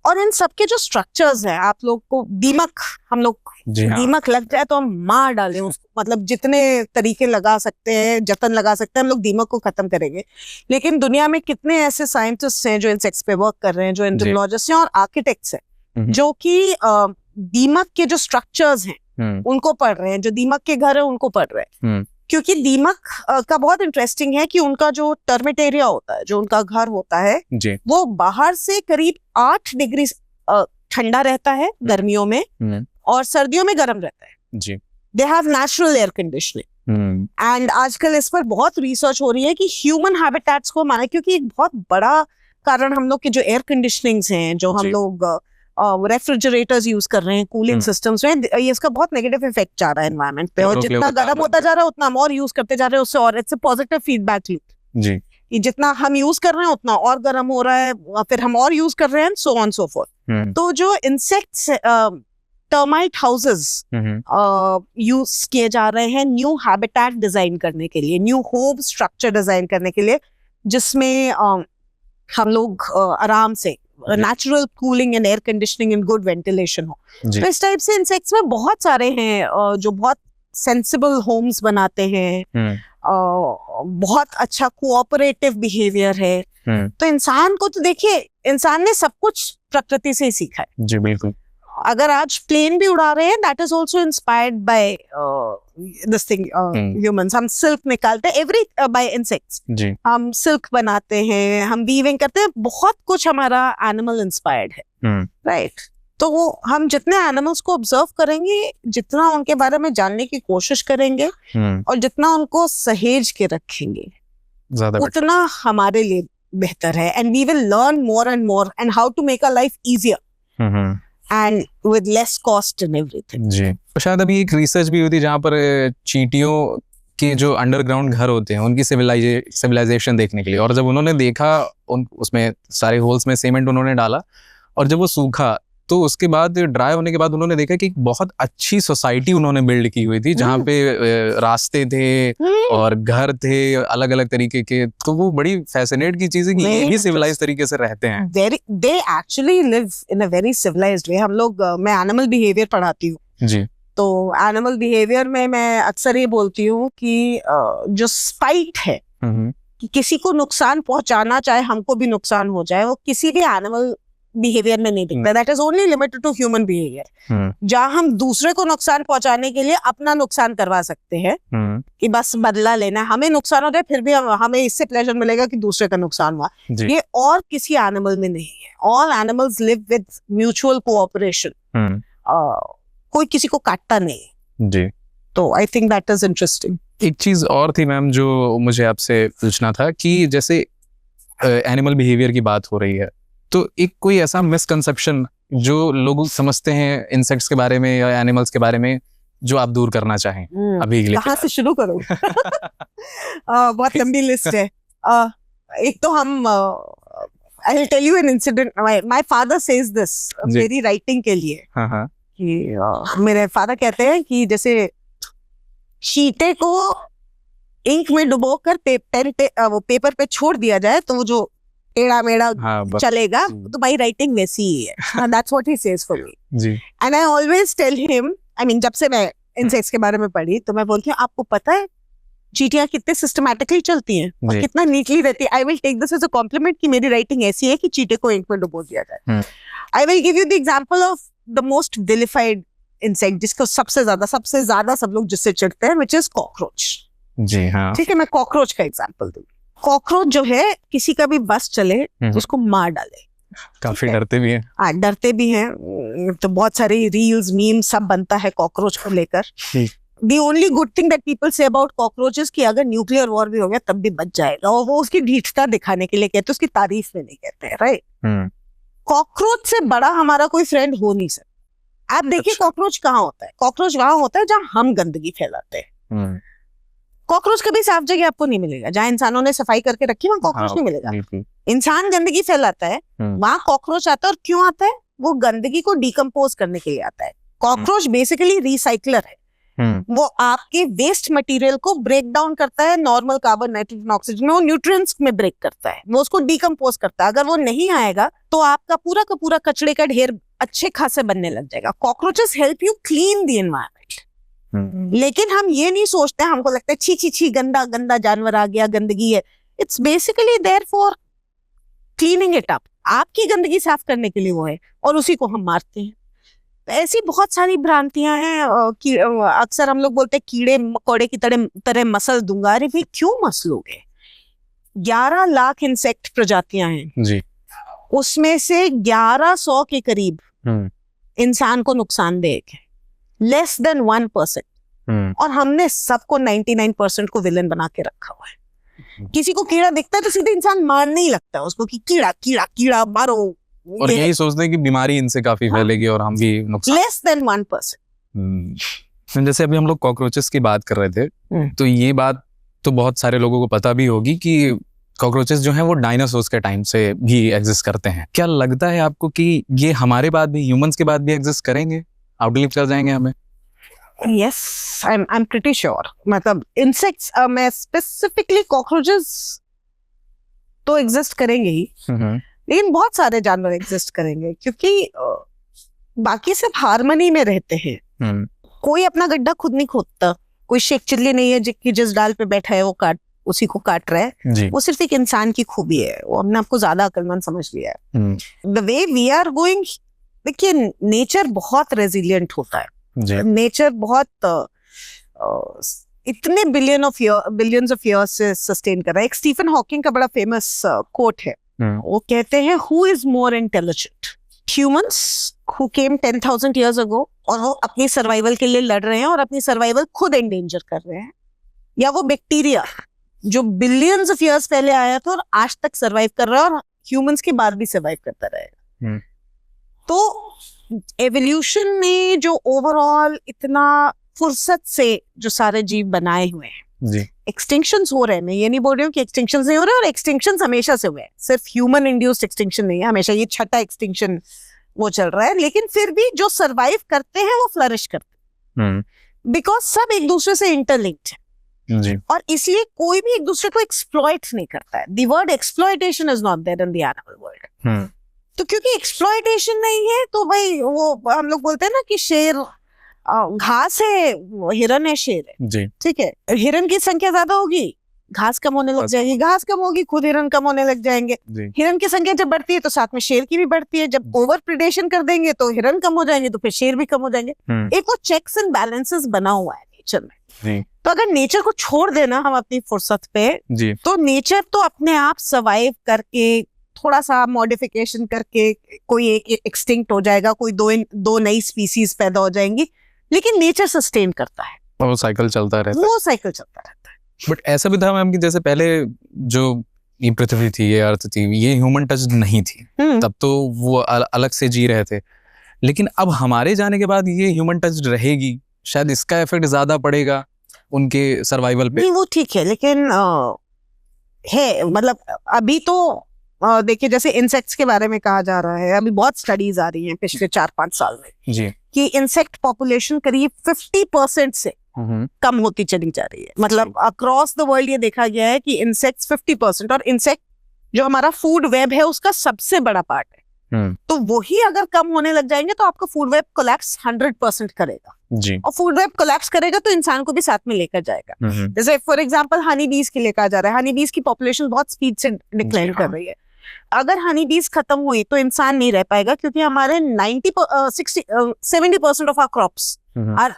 S1: और इन सबके जो स्ट्रक्चर्स हैं, आप लोग को दीमक, हम लोग दीमक लग जाए तो हम मार डालें उसको, मतलब जितने तरीके लगा सकते हैं, जतन लगा सकते हैं, हम लोग दीमक को खत्म करेंगे। लेकिन दुनिया में कितने ऐसे साइंटिस्ट हैं जो इंसेक्ट्स पे वर्क कर रहे हैं, जो एंटोमोलॉजिस्ट हैं और आर्किटेक्ट्स हैं, जो कि दीमक के जो स्ट्रक्चर्स हैं उनको पढ़ रहे हैं, जो दीमक के घर है उनको पढ़ रहे हैं। क्योंकि दीमक का बहुत इंटरेस्टिंग है कि उनका जो टर्मिट एरिया होता है, जो उनका घर होता है, वो बाहर से करीब 8 डिग्री ठंडा रहता है गर्मियों में, और सर्दियों में गर्म रहता है जी। They have natural air conditioning, and आजकल इस पर बहुत रिसर्च हो रही है कि ह्यूमन हैबिटेट्स को माने, क्योंकि एक बहुत बड़ा कारण हम लोग के जो एयर कंडीशनिंग्स हैं, जो हम लोग रेफ्रिजरेटर्स यूज कर रहे हैं, कूलिंग सिस्टम्स में, ये इसका बहुत नेगेटिव इफेक्ट जा रहा है एनवायरनमेंट पे, और जितना गर्म होता जा रहा है उतना हम और यूज करते जा रहे हैं उससे, और it's a positive feedback loop जी। कि जितना हम यूज कर रहे हैं उतना और गर्म हो रहा है, फिर हम और यूज कर रहे हैं, सो ऑन सो फोर्थ। तो जो इंसेक्ट्स टर्माइट हाउसेस यूज किए जा रहे हैं न्यू हैबिटेट डिजाइन करने के लिए, न्यू होम स्ट्रक्चर डिजाइन करने के लिए, जिसमें हम लोग आराम से natural cooling and air conditioning and good ventilation हो। तो इस टाइप से इंसेक्ट्स में बहुत सारे हैं जो बहुत सेंसिबल होम्स बनाते हैं, बहुत अच्छा कोऑपरेटिव बिहेवियर है। तो इंसान को तो देखिए, इंसान ने सब कुछ प्रकृति से ही सीखा है जी। बिल्कुल, अगर आज प्लेन भी उड़ा रहे हैं, that is also inspired by this thing humans. हम सिल्क निकालते हैं एवरी बाय इंसेक्ट्स जी। हम सिल्क बनाते हैं, हम वीविंग करते हैं, बहुत कुछ हमारा एनिमल इंस्पायर्ड है, राइट? तो वो हम जितने एनिमल्स को ऑब्जर्व करेंगे, जितना उनके बारे में जानने की कोशिश करेंगे, और जितना उनको सहेज के रखेंगे, उतना हमारे लिए बेहतर है। And we will learn more and more and how to make a life easier and with less cost and everything जी।
S2: तो शायद अभी एक रिसर्च भी हुई थी जहाँ पर चींटियों के जो अंडरग्राउंड घर होते हैं उनकी सिविलाइजेशन देखने के लिए, और जब उन्होंने देखा उसमें सारे होल्स में सीमेंट उन्होंने डाला, और जब वो सूखा तो उसके बाद ड्राई होने के बाद उन्होंने देखा कि बहुत अच्छी सोसाइटी उन्होंने बिल्ड की हुई थी, जहाँ पे रास्ते थे और घर थे अलग अलग तरीके के। तो वो बड़ी फैसिनेट की चीज है कि ये भी सिविलाइज तरीके से रहते हैं।
S1: They actually live in a very civilized way। हम लोग, मैं एनिमल बिहेवियर पढ़ाती हूँ जी, तो एनिमल बिहेवियर में मैं अक्सर ये बोलती हूँ कि जो स्पाइट है, कि किसी को नुकसान पहुंचाना, चाहे हमको भी नुकसान हो जाए, वो किसी भी एनिमल बिहेवियर में नहीं दिखता। That is only limited to human behaviour. जहाँ हम दूसरे को नुकसान पहुंचाने के लिए अपना नुकसान करवा सकते हैं, कि बस बदला लेना, हमें नुकसान हो जाए फिर भी हमें इससे प्लेजर मिलेगा कि दूसरे का नुकसान हुआ, ये और किसी एनिमल में नहीं है। All animals live with mutual cooperation, कोई किसी को काटता नहीं जी। तो I think that is interesting.
S2: एक चीज और थी मैम जो मुझे आपसे पूछना था, कि जैसे एनिमल बिहेवियर की बात हो रही है, तो एक कोई ऐसा मिसकंसेप्शन जो लोग समझते हैं इंसेक्ट्स के बारे में या एनिमल्स के बारे में, जो आप दूर करना चाहें अभी के लिए?
S1: कहाँ से शुरू करूं? बहुत लंबी लिस्ट है। एक तो हम I will tell you an incident. My father says this मेरी राइटिंग के लिए, कि मेरे फादर कहते हैं कि जैसे चींटे को इंक में डुबो कर वो पेपर पे छोड़ दिया जाए तो वो जो टेढ़ा मेढ़ा चलेगा, तो भाई राइटिंग वैसी ही है. That's what he says for me.
S2: जी.
S1: And I always tell him, I mean जब से मैं इंसेक्ट्स के बारे में पढ़ी तो मैं बोलती हूँ आपको पता है चींटियां कितने सिस्टमैटिकली चलती हैं और कितना नीटली रहती है. I will take this as a compliment कि मेरी राइटिंग ऐसी है कि चींटे को इंक में डुबो दिया जाए. I will give you the example of the most vilified insect जिसको सबसे ज्यादा सब लोग जिससे चिढ़ते हैं, व्हिच इज कॉकरोच.
S2: जी हाँ.
S1: ठीक है, मैं कॉकरोच का एग्जांपल दूं. कॉकरोच जो है किसी का भी बस चले तो उसको मार डाले.
S2: काफी डरते भी हैं.
S1: हाँ, डरते भी हैं. तो बहुत सारी रील्स मीम सब बनता है कॉकरोच को लेकर. The only good thing that people say about cockroaches कि अगर न्यूक्लियर वॉर भी हो गया तब भी बच जाएगा, और वो उसकी ढीठता दिखाने के लिए कहते हैं, उसकी तारीफ में नहीं कहते हैं. राइट. कॉकरोच से बड़ा हमारा कोई फ्रेंड हो नहीं सकता. आप देखिए कॉकरोच कहाँ होता है. कॉकरोच वहां होता है जहाँ हम गंदगी फैलाते हैं. कॉकरोच कभी साफ जगह आपको नहीं मिलेगा. जहाँ इंसानों ने सफाई करके रखी वहाँ कॉकरोच नहीं मिलेगा. इंसान गंदगी फैलाता है, वहाँ कॉकरोच आता है. और क्यों आता है? वो गंदगी को डिकम्पोज करने के लिए आता है. कॉकरोच बेसिकली रिसाइकलर है. वो आपके वेस्ट मटेरियल को ब्रेक डाउन करता है नॉर्मल कार्बन, नाइट्रोजन, ऑक्सीजन में. वो न्यूट्रिएंट्स में ब्रेक करता है, वो उसको डिकम्पोज करता है. अगर वो नहीं आएगा तो आपका पूरा का पूरा कचड़े का ढेर अच्छे खासे बनने लग जाएगा. Cockroaches help you clean the environment. लेकिन हम ये नहीं सोचते. हमको लगता है छी छी छी गंदा गंदा जानवर आ गया, गंदगी है. It's basically there for cleaning it up. आपकी गंदगी साफ करने के लिए वो है, और उसी को हम मारते हैं. ऐसी बहुत सारी भ्रांतियां हैं. अक्सर हम लोग बोलते हैं कीड़े मकोड़े की तरह मसल दूंगा. अरे भाई क्यों मसलोगे? 11 लाख इंसेक्ट प्रजातियां हैं
S2: जी.
S1: उसमें से 1100 के करीब इंसान को नुकसानदेह है. Less than 1%. और हमने सबको 99% को विलन बना के रखा हुआ है. किसी को कीड़ा दिखता है तो सीधे इंसान मारने ही लगता है उसको कि कीड़ा कीड़ा कीड़ा मारो.
S2: और यही सोचते हैं कि बीमारी इनसे काफी फैलेगी और हम भी नुकसान.
S1: Less than 1%.
S2: जैसे अभी हम लोग कॉकरोचेस की बात कर रहे थे, तो ये बात तो बहुत सारे लोगों को पता भी होगी कि कॉकरोचेस जो हैं वो डायनासोर्स के टाइम से भी एग्जिस्ट करते हैं. क्या लगता है आपको कि ये हमारे बाद भी, ह्यूमंस के बाद भी एग्जिस्ट करेंगे, आउटलिव कर जाएंगे हमें?
S1: Yes, I'm pretty sure. मतलब इंसेक्ट्स में स्पेसिफिकली कॉकरोचेस तो एग्जिस्ट करेंगे ही, लेकिन बहुत सारे जानवर एग्जिस्ट करेंगे क्योंकि बाकी सब हार्मनी में रहते हैं. कोई अपना गड्ढा खुद नहीं खोदता. कोई शेख चिल्ली नहीं है कि जिस डाल पे बैठा है वो उसी को काट रहा है. वो सिर्फ एक इंसान की खूबी है. वो हमने आपको ज्यादा अक्लमंद समझ लिया है. The way we are going, देखिए नेचर बहुत रेजिलियंट होता है. नेचर बहुत इतने बिलियंस ऑफ ईयर्स से सस्टेन कर रहा है. एक स्टीफन हॉकिंग का बड़ा फेमस कोट है. वो कहते हैं who is more intelligent, humans who came 10,000 years ago और वो अपनी सर्वाइवल के लिए लड़ रहे हैं और अपनी सर्वाइवल खुद एंडेंजर कर रहे हैं, या वो बैक्टीरिया जो बिलियंस ऑफ ईयर्स पहले आया था और आज तक सर्वाइव कर रहा है और ह्यूमंस के बाद भी सर्वाइव करता रहेगा. तो एवोल्यूशन ने जो ओवरऑल इतना फुर्सत से जो सारे जीव बनाए हुए हैं, एक्सटिंक्शंस हो रहे हैं. मैं ये नहीं बोल रही हूँ कि एक्सटिंक्शंस नहीं हो रहे, और एक्सटिंक्शंस हमेशा से हुए हैं. सिर्फ ह्यूमन इंड्यूस्ड एक्सटिंक्शन नहीं है, हमेशा ये छठा एक्सटिंक्शन वो चल रहा है. लेकिन फिर भी जो सरवाइव करते हैं वो फ्लरिश करते हैं बिकॉज सब एक दूसरे से इंटरलिंक्ड है. और इसलिए कोई भी एक दूसरे को एक्सप्लॉइट नहीं करता है. The word exploitation is not there in the animal world. तो क्योंकि एक्सप्लॉइटेशन नहीं है तो भाई वो हम लोग बोलते हैं ना कि शेर घास है, हिरन है, शेर है. ठीक है, हिरन की संख्या ज्यादा होगी, घास कम होने लग जाएगी. घास कम होगी, खुद हिरन कम होने लग जाएंगे. हिरन की संख्या जब बढ़ती है तो साथ में शेर की भी बढ़ती है. जब ओवर प्रिडेशन कर देंगे तो हिरन कम हो जाएंगे, तो फिर शेर भी कम हो जाएंगे. एक वो चेक्स एंड बैलेंसेस बना हुआ है नेचर में. तो अगर नेचर को छोड़ देना हम अपनी फुर्सत पे, तो नेचर तो अपने आप सर्वाइव करके थोड़ा सा मॉडिफिकेशन करके कोई एक एक्सटिंक्ट हो जाएगा, कोई दो नई स्पीसीज पैदा हो जाएंगी, लेकिन नेचर सस्टेन करता है.
S2: वो साइकिल चलता रहता है. बट ऐसा भी था मैम कि जैसे पहले जो ये पृथ्वी थी, ये अर्थ थी, ये ह्यूमन टच नहीं थी. तब तो वो अलग से जी रहे थे. लेकिन अब हमारे जाने के बाद ये ह्यूमन टच रहेगी, शायद इसका इफेक्ट ज्यादा पड़ेगा उनके सर्वाइवल पे.
S1: नहीं वो ठीक है, लेकिन है मतलब अभी तो देखिए जैसे इंसेक्ट्स के बारे में कहा जा रहा है, अभी बहुत स्टडीज आ रही हैं पिछले 4-5 साल में. कि इंसेक्ट पॉपुलेशन करीब 50% से कम होती चली जा रही है। मतलब अक्रॉस द वर्ल्ड ये देखा गया है कि इंसेक्ट्स 50%, और इंसेक्ट जो हमारा फूड वेब है उसका सबसे बड़ा पार्ट है। तो वही अगर कम होने लग जाएंगे तो आपका फूड वेब कोलैप्स 100% करेगा
S2: जी।
S1: और फूड वेब कोलैप्स करेगा तो इंसान को भी साथ में लेकर जाएगा। जैसे फॉर एग्जांपल हनी बीज की लेकर जा रहा है, हनी बीज की पॉपुलेशन बहुत स्पीड से डिक्लाइन कर रही है। अगर हनी बीज खत्म हुई तो इंसान नहीं रह पाएगा, क्योंकि हमारे 70% of our crops are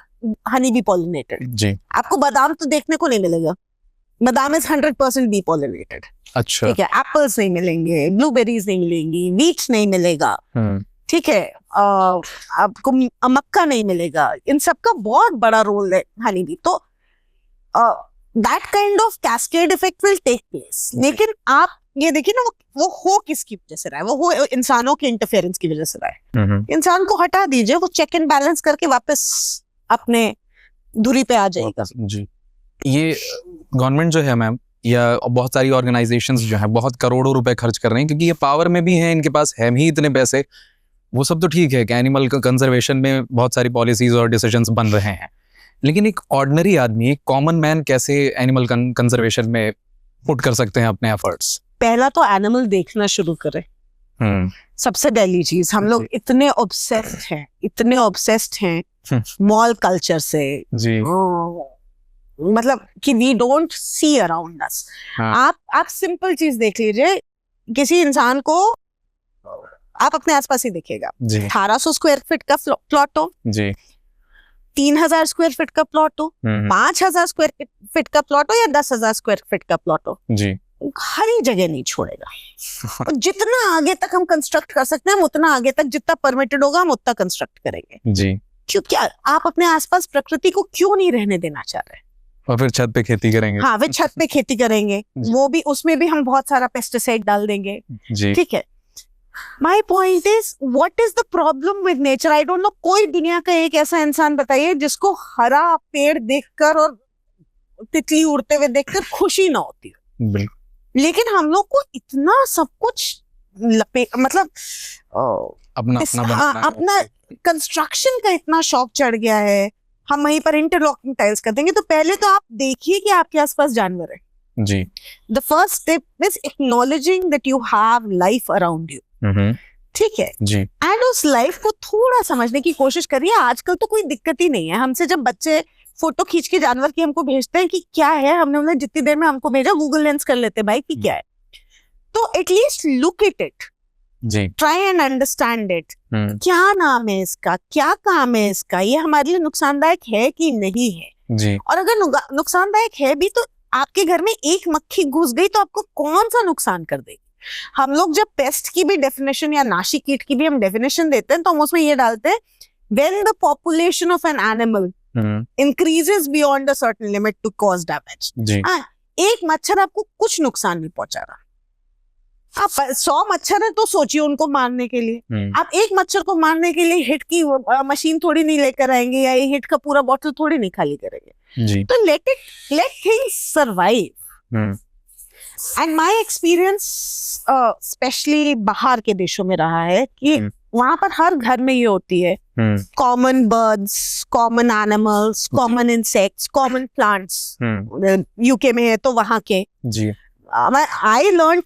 S1: honey bee pollinated
S2: जी।
S1: आपको बादाम तो देखने को नहीं मिलेगा, बादाम इज 100% बी पॉलिनेटेड।
S2: अच्छा,
S1: ठीक है, एप्पल्स नहीं मिलेंगे, ब्लूबेरीज नहीं मिलेंगी, वीट नहीं मिलेगा, ठीक है, आपको मक्का नहीं मिलेगा। इन सब का बहुत बड़ा रोल है हनी बी। तो that kind of cascade effect will take place. लेकिन आप ये देखिए ना, वो हो किसकी वजह से रहा है? वो हो इंसानों के इंटरफेरेंस की वजह से रहा है। इंसान को हटा दीजिए, वो चेक एंड बैलेंस करके वापस अपने धुरी पे आ जाएगा
S2: जी। ये गवर्नमेंट जो है मैम, या बहुत सारी ऑर्गेनाइजेशंस जो हैं बहुत करोड़ों रुपए खर्च कर रहे हैं, क्योंकि ये पावर में भी हैं, इनके पास है ही इतने पैसे। वो सब तो ठीक है कि एनिमल कंजर्वेशन में बहुत सारी पॉलिसीज और डिसीजंस बन रहे हैं, लेकिन एक ऑर्डिनरी आदमी, एक कॉमन मैन कैसे एनिमल कंजर्वेशन में पुट कर सकते हैं अपने एफर्ट्स?
S1: पहला तो एनिमल देखना शुरू करें। सबसे पहली चीज, हम लोग इतने ऑब्सेस्ड हैं मॉल कल्चर से
S2: जी।
S1: मतलब कि we don't see around us. आप सिंपल चीज देख लीजिए, किसी इंसान को आप अपने आसपास ही देखिएगा। 1800 स्क्वायर फीट का प्लॉट हो
S2: जी,
S1: 3000 स्क्वायर फीट का प्लॉट हो, 5000 स्क्वायर फीट का प्लॉट हो या 10,000 स्क्वायर फीट का प्लॉट हो
S2: जी,
S1: हर ही जगह नहीं छोड़ेगा। और जितना आगे तक हम कंस्ट्रक्ट कर सकते हैं, हम उतना आगे तक, जितना परमिटेड होगा हम उतना कंस्ट्रक्ट करेंगे
S2: जी।
S1: क्योंकि आप अपने आसपास प्रकृति को क्यों नहीं रहने देना चाह रहे?
S2: और फिर छत पे खेती करेंगे।
S1: हाँ, वे छत पे खेती करेंगे, वो भी, उसमें भी हम बहुत सारा पेस्टिसाइड डाल देंगे
S2: जी।
S1: ठीक है। My point is, what is the problem with nature? I don't know, कोई दुनिया का एक ऐसा इंसान बताइए जिसको हरा पेड़ देखकर और तितली उड़ते हुए देखकर खुशी ना होती है।
S2: बिल्कुल।
S1: लेकिन हम लोग को इतना सब कुछ मतलब अपना कंस्ट्रक्शन का इतना शौक चढ़ गया है, हम वहीं पर इंटरलॉकिंग टाइल्स कर देंगे। तो पहले तो आप देखिए कि आपके आसपास जानवर है
S2: जी।
S1: The first step is acknowledging that you have life around you, ठीक है
S2: जी।
S1: एंड उस लाइफ को थोड़ा समझने की कोशिश करिए। आजकल तो कोई दिक्कत ही नहीं है। हमसे जब बच्चे फोटो खींच के जानवर की हमको भेजते हैं कि क्या है, हमने उन्हें जितनी देर में हमको भेजा गूगल लेंस कर लेते भाई कि क्या है। तो एटलीस्ट लुक एट इट
S2: जी,
S1: ट्राई एंड अंडरस्टैंड इट। क्या नाम है इसका, क्या काम है इसका, ये हमारे लिए नुकसानदायक है कि नहीं है
S2: जी।
S1: और अगर नुकसानदायक है भी तो आपके घर में एक मक्खी घुस गई तो आपको कौन सा नुकसान कर देगी? हम लोग जब पेस्ट की भी डेफिनेशन या नाशी कीट की भी हम डेफिनेशन देते हैं तो हम उसमें ये डालते हैं when the population of an animal increases beyond a certain limit to cause damage। एक मच्छर आपको कुछ नुकसान नहीं पहुंचा रहा। आप 100 मच्छर है तो सोचिए उनको मारने के लिए, आप एक मच्छर को मारने के लिए हिट की मशीन थोड़ी नहीं लेकर आएंगे या हिट का पूरा बॉटल थोड़ी नहीं खाली करेंगे। तो let things survive। And my experience specially बाहर के देशों में रहा है कि वहां पर हर घर में ये होती है, common birds, common animals, common insects, common plants. UK में है तो वहां के
S2: जी।
S1: I learned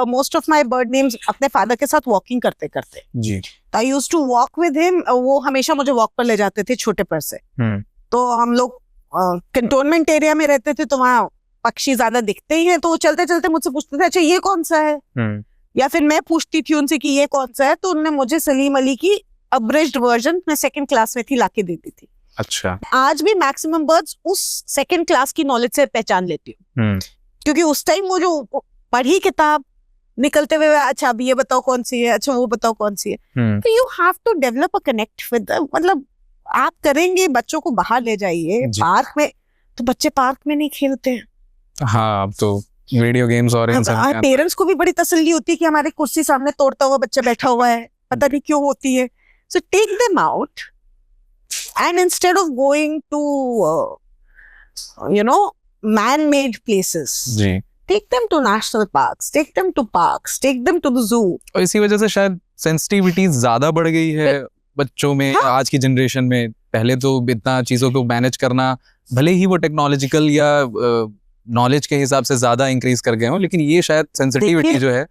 S1: most of my bird names अपने फादर के साथ वॉकिंग करते करते
S2: जी।
S1: I used to walk with him. वो हमेशा मुझे वॉक पर ले जाते थे छोटे पर से। तो हम लोग कंटोनमेंट एरिया में रहते थे तो वहाँ पक्षी ज्यादा दिखते ही हैं, तो वो चलते चलते मुझसे पूछते थे अच्छा ये कौन सा है, या फिर मैं पूछती थी उनसे कि ये कौन सा है, तो उन्होंने मुझे सलीम अली की अब्रिज्ड वर्जन, मैं 2nd क्लास में थी, लाके देती थी।
S2: अच्छा।
S1: आज भी मैक्सिमम बर्ड्स उस 2nd क्लास की नॉलेज से पहचान लेती हूँ, क्योंकि उस टाइम वो जो पढ़ी किताब निकलते हुए, अच्छा अब ये बताओ कौन सी है, अच्छा वो बताओ कौन सी है। तो you have to develop a connect with, मतलब आप करेंगे, बच्चों को बाहर ले जाइए पार्क में, तो बच्चे पार्क में नहीं खेलते हैं।
S2: हाँ, अब तो वीडियो गेम्स और
S1: पेरेंट्स को भी बड़ी तसल्ली होती है कि हमारे कुर्सी सामने तोड़ता हुआ बच्चा बैठा हुआ है, पता नहीं क्यों होती है। So take them out and instead of going to man-made places, take them to national parks, take them to parks, take them to the zoo।
S2: और इसी वजह से शायद सेंसिटिविटी ज्यादा बढ़ गई है बच्चों में,
S1: हाँ।
S2: आज की जनरेशन में। पहले तो इतना चीजों को मैनेज करना, भले ही वो टेक्नोलॉजिकल या नॉलेज के हिसाब से ज्यादा इंक्रीज कर गए हो, लेकिन ये शायद सेंसिटिविटी
S1: देखिए,
S2: जो है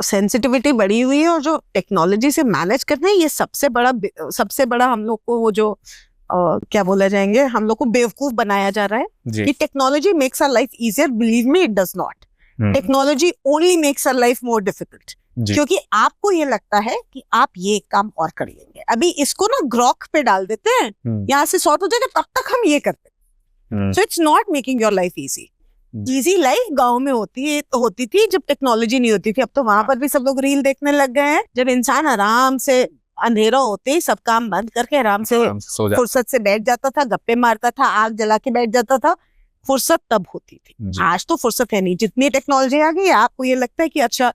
S1: सेंसिटिविटी बढ़ी हुई है, और जो टेक्नोलॉजी से मैनेज करना है, ये सबसे बड़ा हम लोग को वो जो क्या बोला जाएंगे, हम लोग को बेवकूफ बनाया जा रहा है
S2: जी।
S1: कि technology makes our life easier. Believe me, it does not. Technology only makes our life more difficult,
S2: जी।
S1: क्योंकि आपको ये लगता है कि आप ये काम और कर लेंगे, अभी इसको ना ग्रॉक पे डाल देते हैं, यहाँ से सॉर्ट हो जाएगा, तब तक हम ये करते हैं। So it's not making your life easy. Easy life गांव में होती थी जब टेक्नोलॉजी नहीं होती थी। अब तो वहां पर भी सब लोग रील देखने लग गए हैं। जब इंसान आराम से अंधेरा होते ही सब काम बंद करके आराम से फुर्सत से बैठ जाता था, गप्पे मारता था, आग जला के बैठ जाता था, फुर्सत तब होती थी। आज तो फुर्सत है नहीं, जितनी टेक्नोलॉजी आ गई है, आपको ये लगता है कि अच्छा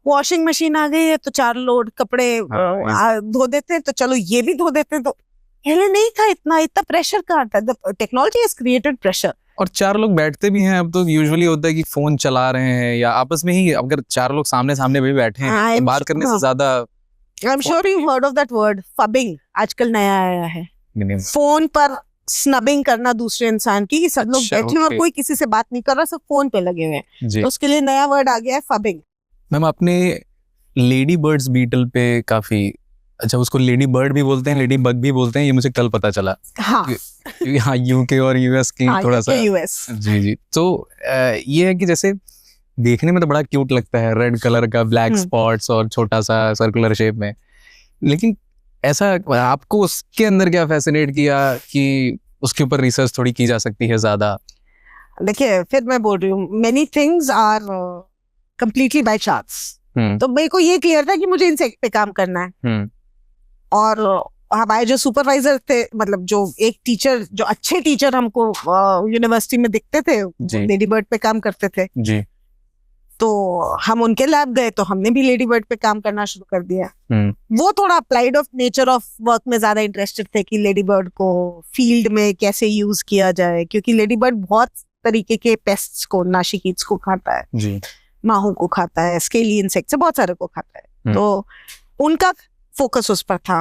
S1: वॉशिंग मशीन आ गई है तो 4 लोड कपड़े धो देते हैं, तो चलो ये भी धो देते हैं। तो पहले नहीं था, इतना प्रेशर कहाँ था। Technology has created pressure.
S2: और 4 लोग बैठते भी हैं अब तो यूजुअली होता है कि फोन चला रहे हैं, या आपस में ही अगर 4 लोग सामने सामने भी बैठे हैं तो बात करने से ज्यादा।
S1: I am sure you heard of that word, phubbing, आजकल नया आया है। फोन पर स्नबिंग करना दूसरे इंसान की, सब लोग बैठे हैं और कोई किसी से बात नहीं कर रहा, सब फोन पे लगे हुए हैं, तो उसके लिए नया वर्ड आ गया है, फबिंग।
S2: मैम, आपने लेडी बर्ड्स बीटल पे काफी, अच्छा उसको लेडी बर्ड भी बोलते हैं, लेडी बग भी बोलते हैं, ये मुझे कल पता चला।
S1: हाँ,
S2: हाँ, यूके और यूएस की थोड़ा सा।
S1: यूएस,
S2: जी। तो ये है कि जैसे देखने में तो बड़ा क्यूट लगता है, रेड कलर का, ब्लैक स्पॉट्स और छोटा सा सर्कुलर शेप में, लेकिन ऐसा आपको उसके अंदर क्या फैसिनेट किया कि उसके ऊपर रिसर्च थोड़ी की जा सकती है ज्यादा?
S1: देखिए, फिर मैं बोल रही हूँ, many things are completely by chance. तो मेरे को ये क्लियर था कि मुझे इंसेक्ट पे काम करना है, और हमारे जो सुपरवाइजर थे, मतलब जो एक टीचर, जो अच्छे टीचर हमको यूनिवर्सिटी में दिखते थे, लेडी बर्ड पे काम करते थे
S2: जी।
S1: तो हम उनके लैब गए, तो हमने भी लेडी बर्ड पे काम करना शुरू कर दिया। वो थोड़ा applied of nature of work में ज्यादा इंटरेस्टेड थे कि लेडी बर्ड को फील्ड में कैसे यूज किया जाए, क्योंकि लेडी बर्ड बहुत तरीके के पेस्ट्स को, नाशी कीट्स को खाता है जी। माहू को खाता है, स्केली इंसेक्ट से बहुत सारे को खाता है, तो उनका फोकस उस पर था।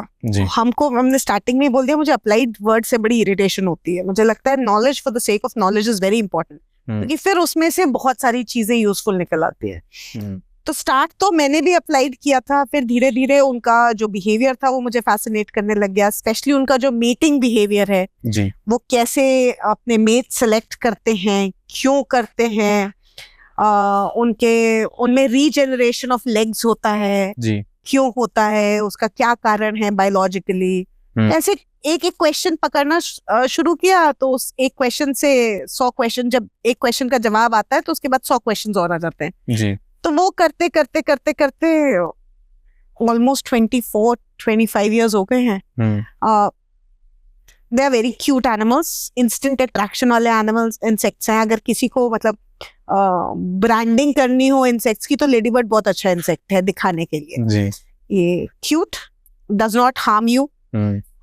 S1: हमने स्टार्टिंग में बोल दिया, मुझे अप्लाइड वर्ड से बड़ी इरिटेशन होती है, मुझे लगता है knowledge for the sake of knowledge is very important, क्योंकि फिर उसमें से बहुत सारी चीजें यूजफुल निकल आती है। तो स्टार्ट तो मैंने भी अप्लाइड किया था, फिर धीरे धीरे उनका जो बिहेवियर था वो मुझे फैसिनेट करने लग गया, स्पेशली उनका जो मेटिंग बिहेवियर है जी। वो कैसे अपने मेट सेलेक्ट करते हैं, क्यों करते हैं, उनमें रीजेनरेशन ऑफ लेग्स होता है जी। क्यों होता है, उसका क्या कारण है बायोलॉजिकली। ऐसे एक एक क्वेश्चन पकड़ना शुरू किया, तो उस एक क्वेश्चन से 100 क्वेश्चन, जब एक क्वेश्चन का जवाब आता है तो उसके बाद 100 क्वेश्चन और आ जाते हैं जी। तो वो करते करते करते करते ऑलमोस्ट 24-25 इयर्स हो गए हैं। They are very cute animals, instant attraction वाले एनिमल्स, इंसेक्ट्स हैं। अगर किसी को मतलब ब्रांडिंग करनी हो इंसेक्ट्स की, तो लेडी बर्ड बहुत अच्छा इंसेक्ट है दिखाने के लिए जी। ये cute, does not harm you,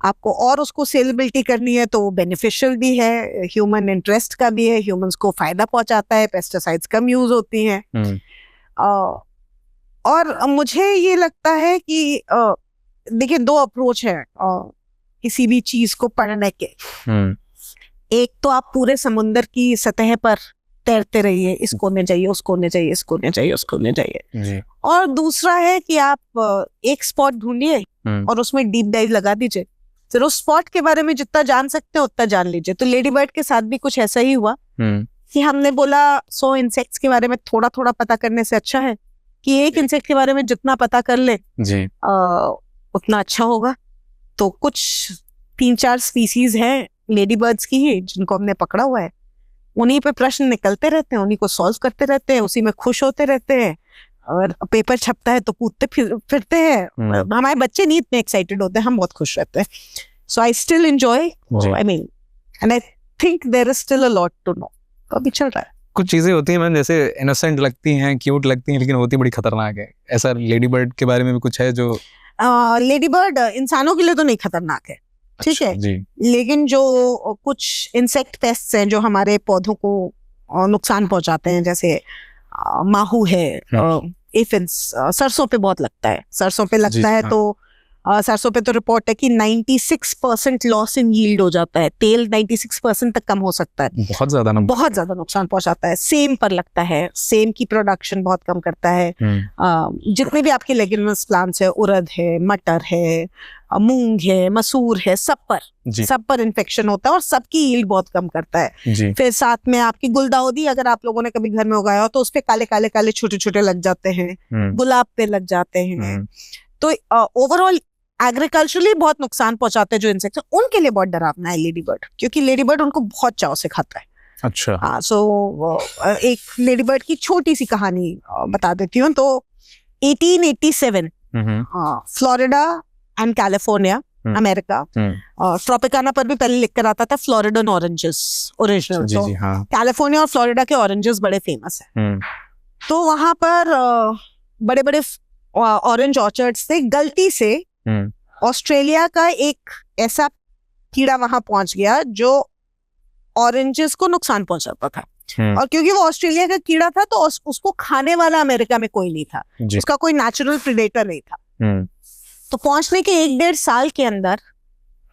S1: आपको और उसको सेलेबिलिटी करनी है तो बेनिफिशियल भी है, ह्यूमन इंटरेस्ट का भी है, ह्यूमंस को फायदा पहुंचाता है, पेस्टिसाइड्स कम यूज होती हैं। और मुझे ये लगता है कि देखिए 2 अप्रोच है किसी भी चीज को पढ़ने के। एक तो आप पूरे समुंदर की सतह पर तैरते रहिए, इस कोने जाइए, उस कोने जाइए, इस कोने जाइए, उस कोने जाइए। और दूसरा है कि आप एक स्पॉट ढूंढिए और उसमें डीप डाइव लगा दीजिए, फिर उस स्पॉट के बारे में जितना जान सकते हैं उतना जान लीजिए। तो लेडी बर्ड के साथ भी कुछ ऐसा ही हुआ कि हमने बोला 100 इंसेक्ट्स के बारे में थोड़ा थोड़ा पता करने से अच्छा है कि एक इंसेक्ट के बारे में जितना पता कर ले जी। उतना अच्छा होगा। तो कुछ 3-4 स्पीसीज हैं लेडी बर्ड्स की ही जिनको हमने पकड़ा हुआ है, उन्हीं पे प्रश्न निकलते रहते हैं, उन्हीं को सॉल्व करते रहते हैं, उसी में खुश होते रहते हैं, और पेपर छपता है तो कूदते फिरते हैं। हमारे बच्चे नहीं इतने एक्साइटेड होते हैं, हम बहुत खुश रहते हैं। So I still enjoy, I mean, and I think there is still a lot to know. तो अभी चल रहा है।
S2: कुछ चीजें होती हैं मैम, जैसे इनोसेंट लगती हैं, क्यूट लगती हैं, लेकिन होती बड़ी खतरनाक है। ऐसा लेडी बर्ड के बारे में भी कुछ है जो?
S1: लेडी बर्ड इंसानों के लिए तो नहीं खतरनाक है, ठीक है जी। लेकिन जो कुछ इंसेक्ट पेस्ट्स हैं जो हमारे पौधों को नुकसान पहुंचाते हैं, जैसे माहू है, एफिड्स, सरसों पे बहुत लगता है, सरसों पे लगता है तो सरसों पे तो रिपोर्ट है कि 96% लॉस इन यील्ड हो जाता है, तेल 96% तक कम हो सकता है,
S2: बहुत ज्यादा ना।
S1: बहुत ज्यादा नुकसान पहुंचाता है। सेम पर लगता है, सेम की प्रोडक्शन बहुत कम करता है। जितने भी आपके लेग्यूमिनस प्लांट्स है, उड़द है, मटर है, मूंग है, मसूर है, सब पर इन्फेक्शन होता है और सबकी यील्ड बहुत कम करता है
S2: जी।
S1: फिर साथ में आपकी गुलदाउदी अगर आप लोगों ने कभी घर में उगाया हो तो उसपे काले काले काले छोटे छोटे लग जाते हैं, गुलाब पे लग जाते हैं। तो ओवरऑल एग्रीकल्चरली बहुत नुकसान पहुंचाते हैं जो इंसेक्ट्स, उनके लिए बहुत डरावना है लेडी बर्ड, क्योंकि लेडी बर्ड उनको बहुत चाव से खाता है।
S2: अच्छा।
S1: हाँ, सो एक लेडी बर्ड की छोटी सी कहानी बता देती हूँ। तो 1887 Florida and California, America, Tropicana पर भी पहले लिख कर आता था फ्लोरिडन ऑरेंजेस ओरिजिनल।
S2: जी,
S1: तो
S2: जी, हाँ।
S1: कैलिफोर्निया और फ्लोरिडा के ऑरेंजेस बड़े फेमस है। तो वहां पर बड़े बड़े ऑरेंज ऑर्चर्ड्स थे। गलती से ऑस्ट्रेलिया का एक ऐसा कीड़ा वहां पहुंच गया जो ऑरेंजेस को नुकसान पहुंचाता था, और क्योंकि वो ऑस्ट्रेलिया का कीड़ा था तो उसको खाने वाला अमेरिका में कोई नहीं था, उसका कोई नेचुरल प्रेडेटर नहीं था। तो पहुंचने के 1-1.5 साल के अंदर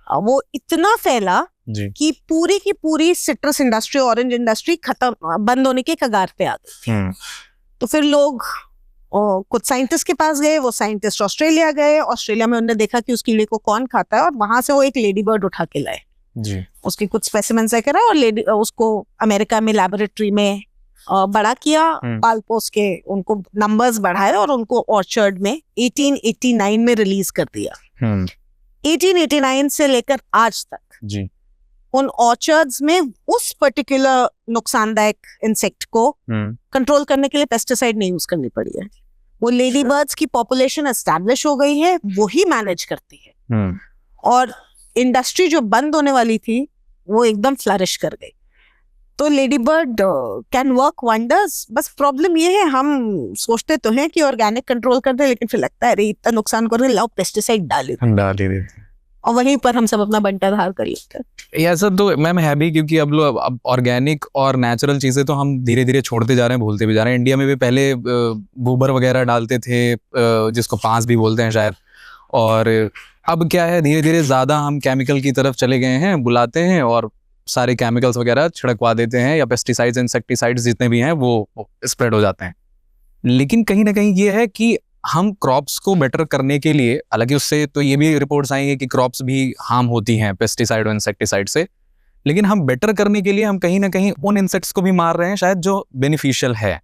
S1: वो इतना फैला कि पूरी की पूरी सिट्रस इंडस्ट्री, ऑरेंज इंडस्ट्री खत्म, बंद होने के कगार पे आ गई। तो फिर लोग कुछ साइंटिस्ट के पास गए, वो साइंटिस्ट ऑस्ट्रेलिया गए, ऑस्ट्रेलिया में उन्होंने देखा कि उस कीड़े को कौन खाता है, और वहां से वो एक लेडी बर्ड उठा के लाए जी। उसकी कुछ स्पेसिमेंस करा और उसको अमेरिका में लेबोरेटरी में बड़ा किया, पाल पोस के उनको नंबर्स बढ़ाए और उनको ऑर्चर्ड में 1889 में रिलीज कर दिया। 1889 से लेकर आज तक जी उन ऑर्चर्ड्स में उस पर्टिकुलर नुकसानदायक इंसेक्ट को कंट्रोल करने के लिए पेस्टिसाइड नहीं यूज करनी पड़ी है। वो लेडी बर्ड्स की पॉपुलेशन एस्टैब्लिश हो गई है, वही मैनेज करती है, और इंडस्ट्री जो बंद होने वाली थी वो एकदम फ्लरिश कर गई। तो lady bird can work wonders. बस प्रॉब्लम ये है, हम सोचते तो हैं कि ऑर्गेनिक कंट्रोल कर दे, लेकिन फिर लगता है अरे इतना नुकसान कर रहे, लाओ पेस्टिसाइड डाल देते, और वहीं पर हम सब अपना बंटा धार कर लेते हैं।
S2: ऐसा तो मैम है भी, क्योंकि अब लोग अब ऑर्गेनिक और नेचुरल चीज़ें तो हम धीरे धीरे छोड़ते जा रहे हैं, भूलते भी जा रहे हैं। इंडिया में भी पहले गोबर वगैरह डालते थे, जिसको पांस भी बोलते हैं शायद, और अब क्या है धीरे धीरे ज़्यादा हम केमिकल की तरफ चले गए हैं, बुलाते हैं और सारे केमिकल्स वगैरह छिड़कवा देते हैं, या पेस्टिसाइड्स इंसेक्टिसाइड्स जितने भी हैं वो स्प्रेड हो जाते हैं। लेकिन कहीं ना कहीं ये है कि हम क्रॉप्स को बेटर करने के लिए, हालांकि उससे तो ये भी रिपोर्ट्स आई हैं कि क्रॉप्स भी हार्म होती हैं पेस्टिसाइड और इंसेक्टिसाइड से, लेकिन हम बेटर करने के लिए हम कहीं ना कहीं उन इंसेक्ट्स को भी मार रहे हैं शायद जो बेनिफिशियल है।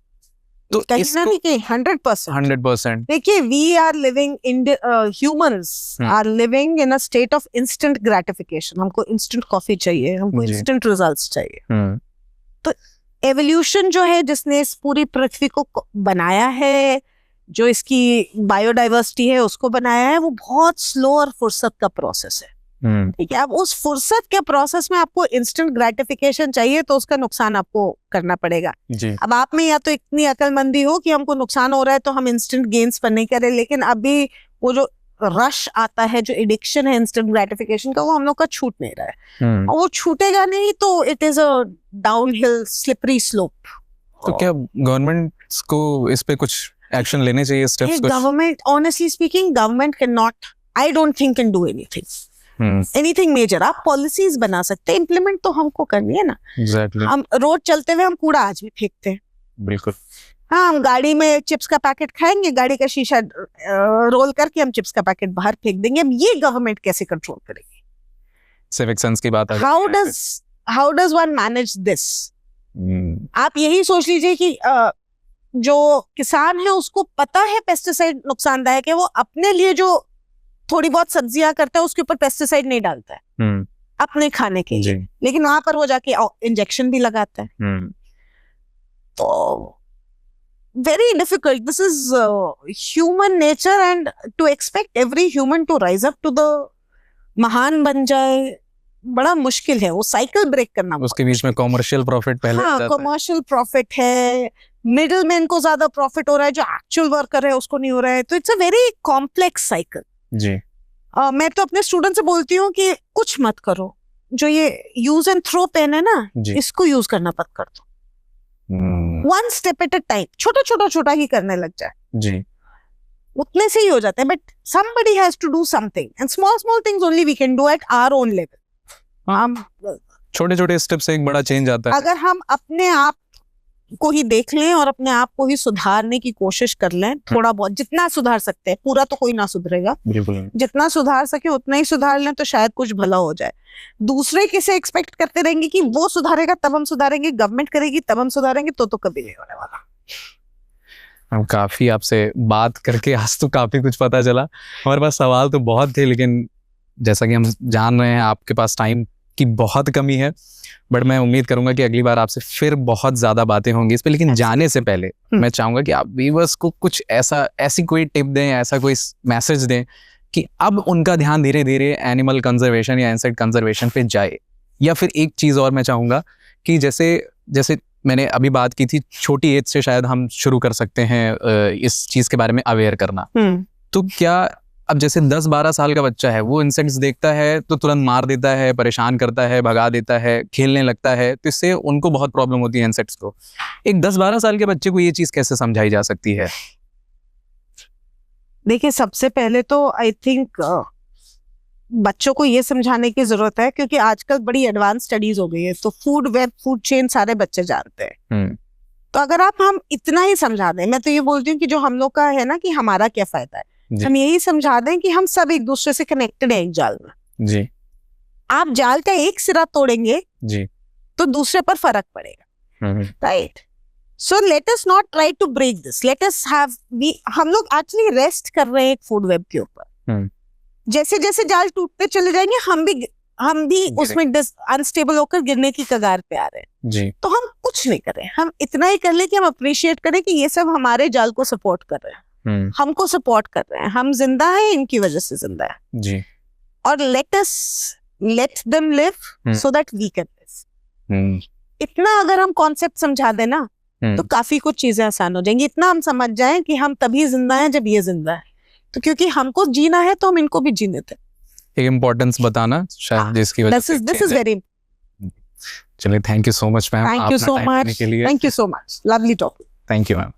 S2: तो
S1: कहीं ना कहीं 100%। देखिए, we are living in, humans are living in a state of instant gratification. हमको इंस्टेंट कॉफी चाहिए, हमको इंस्टेंट रिजल्ट्स चाहिए। तो एवोल्यूशन जो है, जिसने इस पूरी पृथ्वी को बनाया है, जो इसकी बायोडाइवर्सिटी है उसको बनाया है, वो बहुत स्लो और फुर्सत का प्रोसेस है। ठीक है, अब उस फुर्सत के प्रोसेस में आपको इंस्टेंट ग्रेटिफिकेशन चाहिए, तो उसका नुकसान आपको करना पड़ेगा जी। अब आप में या तो इतनी अकलमंदी हो कि हमको नुकसान हो रहा है तो हम इंस्टेंट गेन्स पर नहीं करें, लेकिन अभी वो जो रश आता है, जो एडिक्शन है इंस्टेंट ग्रेटिफिकेशन का, वो हम लोग का छूट नहीं रहा है, और वो छूटेगा नहीं तो it is a downhill slippery slope.
S2: तो क्या गवर्नमेंट को इस पे कुछ एक्शन लेने चाहिए, steps?
S1: Government, honestly speaking, government can not, I don't think can do anything major. आप पॉलिसीज बना सकते हैं, इम्प्लीमेंट तो हमको करनी है ना।
S2: Exactly.
S1: हम रोड चलते हुए हम कूड़ा आज भी फेंकते हैं।
S2: बिल्कुल।
S1: हाँ, हम गाड़ी में चिप्स का पैकेट खाएंगे, गाड़ी का शीशा रोल करके हम चिप्स का पैकेट बाहर फेंक देंगे। अब ये गवर्नमेंट कैसे कंट्रोल करेगी?
S2: सिविक सेंस की बात है।
S1: How does one manage this? आप यही सोच लीजिए कि जो किसान है उसको पता है पेस्टिसाइड नुकसानदायक है, वो अपने लिए जो थोड़ी बहुत सब्जियां करता है उसके ऊपर पेस्टिसाइड नहीं डालता है अपने खाने के लिए, लेकिन वहां पर वो जाके इंजेक्शन भी लगाता है। तो very difficult, this is human nature, and to expect every human to rise up to the महान बन जाए बड़ा मुश्किल है। वो साइकिल ब्रेक करना,
S2: उसके बीच में कॉमर्शियल प्रॉफिट पहले,
S1: हाँ, कॉमर्शियल प्रॉफिट है, मिडिल मैन को ज्यादा प्रॉफिट हो रहा है, जो एक्चुअल वर्कर है उसको नहीं हो रहा है। तो it's a very complex cycle जी। मैं तो अपने स्टूडेंट से बोलती हूँ कि कुछ मत करो, जो ये यूज एंड थ्रो पेन है ना, इसको यूज करना मत कर दो। One step at a time, छोटा छोटा ही करने लग जाए जी। उतने से ही हो जाते हैं, but somebody has to do something and small things only we can do at our own level. हम
S2: छोटे छोटे स्टेप से एक बड़ा चेंज आता है।
S1: अगर हम अपने आप को ही देख लें और अपने आप को ही सुधारने की कोशिश कर लें, थोड़ा बहुत जितना सुधार सकते हैं, पूरा तो कोई ना सुधरेगा,
S2: बिल्कुल
S1: जितना सुधार सके उतना ही सुधार लें तो शायद कुछ भला हो जाए। दूसरे किसे एक्सपेक्ट करते रहेंगे कि वो सुधारेगा तब हम सुधारेंगे, गवर्नमेंट करेगी तब हम सुधारेंगे, तो कभी नहीं होने वाला।
S2: हम काफी आपसे बात करके आज तो काफी कुछ पता चला। हमारे पास सवाल तो बहुत थे, लेकिन जैसा कि हम जान रहे हैं आपके पास टाइम की बहुत कमी है, बट मैं उम्मीद करूंगा कि अगली बार आपसे फिर बहुत ज्यादा बातें होंगी इस पे। लेकिन जाने से पहले मैं चाहूंगा कि आप व्यूअर्स को कुछ ऐसी कोई टिप दें, ऐसा कोई मैसेज दें कि अब उनका ध्यान धीरे धीरे एनिमल कंजर्वेशन या इंसेक्ट कंजर्वेशन पे जाए। या फिर एक चीज़ और मैं चाहूँगा कि जैसे मैंने अभी बात की थी, छोटी एज से शायद हम शुरू कर सकते हैं इस चीज़ के बारे में अवेयर करना। तो क्या अब जैसे 10-12 साल का बच्चा है, वो इंसेक्ट्स देखता है तो तुरंत मार देता है, परेशान करता है, भगा देता है, खेलने लगता है, तो इससे उनको बहुत प्रॉब्लम होती है इंसेक्ट्स को। एक 10-12 साल के बच्चे को ये चीज़ कैसे समझाई जा सकती है?
S1: देखिए, सबसे पहले तो आई थिंक बच्चों को ये समझाने की जरूरत है, क्योंकि आजकल बड़ी एडवांस स्टडीज हो गई है, तो फूड वेब, फूड चेन सारे बच्चे जानते हैं। तो अगर हम इतना ही समझा दें, मैं तो ये बोलती हूँ कि जो हम लोग का है ना कि हमारा क्या फायदा है, हम यही समझा दें कि हम सब एक दूसरे से कनेक्टेड है एक जाल में। जी। आप जाल का एक सिरा तोड़ेंगे जी तो दूसरे पर फर्क पड़ेगा, right? So let us not try to break this, let us have हम लोग एक्चुअली रेस्ट कर रहे हैं एक फूड वेब के ऊपर। जैसे जैसे जाल टूटते चले जाएंगे, हम भी उसमें अनस्टेबल होकर गिरने की कगार पे आ रहे हैं जी। तो हम कुछ नहीं कर रहे, हम इतना ही कर ले कि हम अप्रिशिएट करें कि ये सब हमारे जाल को सपोर्ट कर रहे हैं, हमको सपोर्ट कर रहे हैं, हम जिंदा हैं, इनकी वजह से जिंदा है जी। और let them live so that we can live. इतना अगर हम कॉन्सेप्ट समझा दें ना तो काफी कुछ चीजें आसान हो जाएंगी। इतना हम समझ जाएं कि हम तभी जिंदा हैं जब ये जिंदा है, तो क्योंकि हमको जीना है तो हम इनको भी जीने दें। एक इम्पोर्टेंस बताना शायद जिसकी वजह से दिस इज वेरी। चलिए, thank you so much ma'am, thank you so much, thank you so much, lovely topic, thank you ma'am.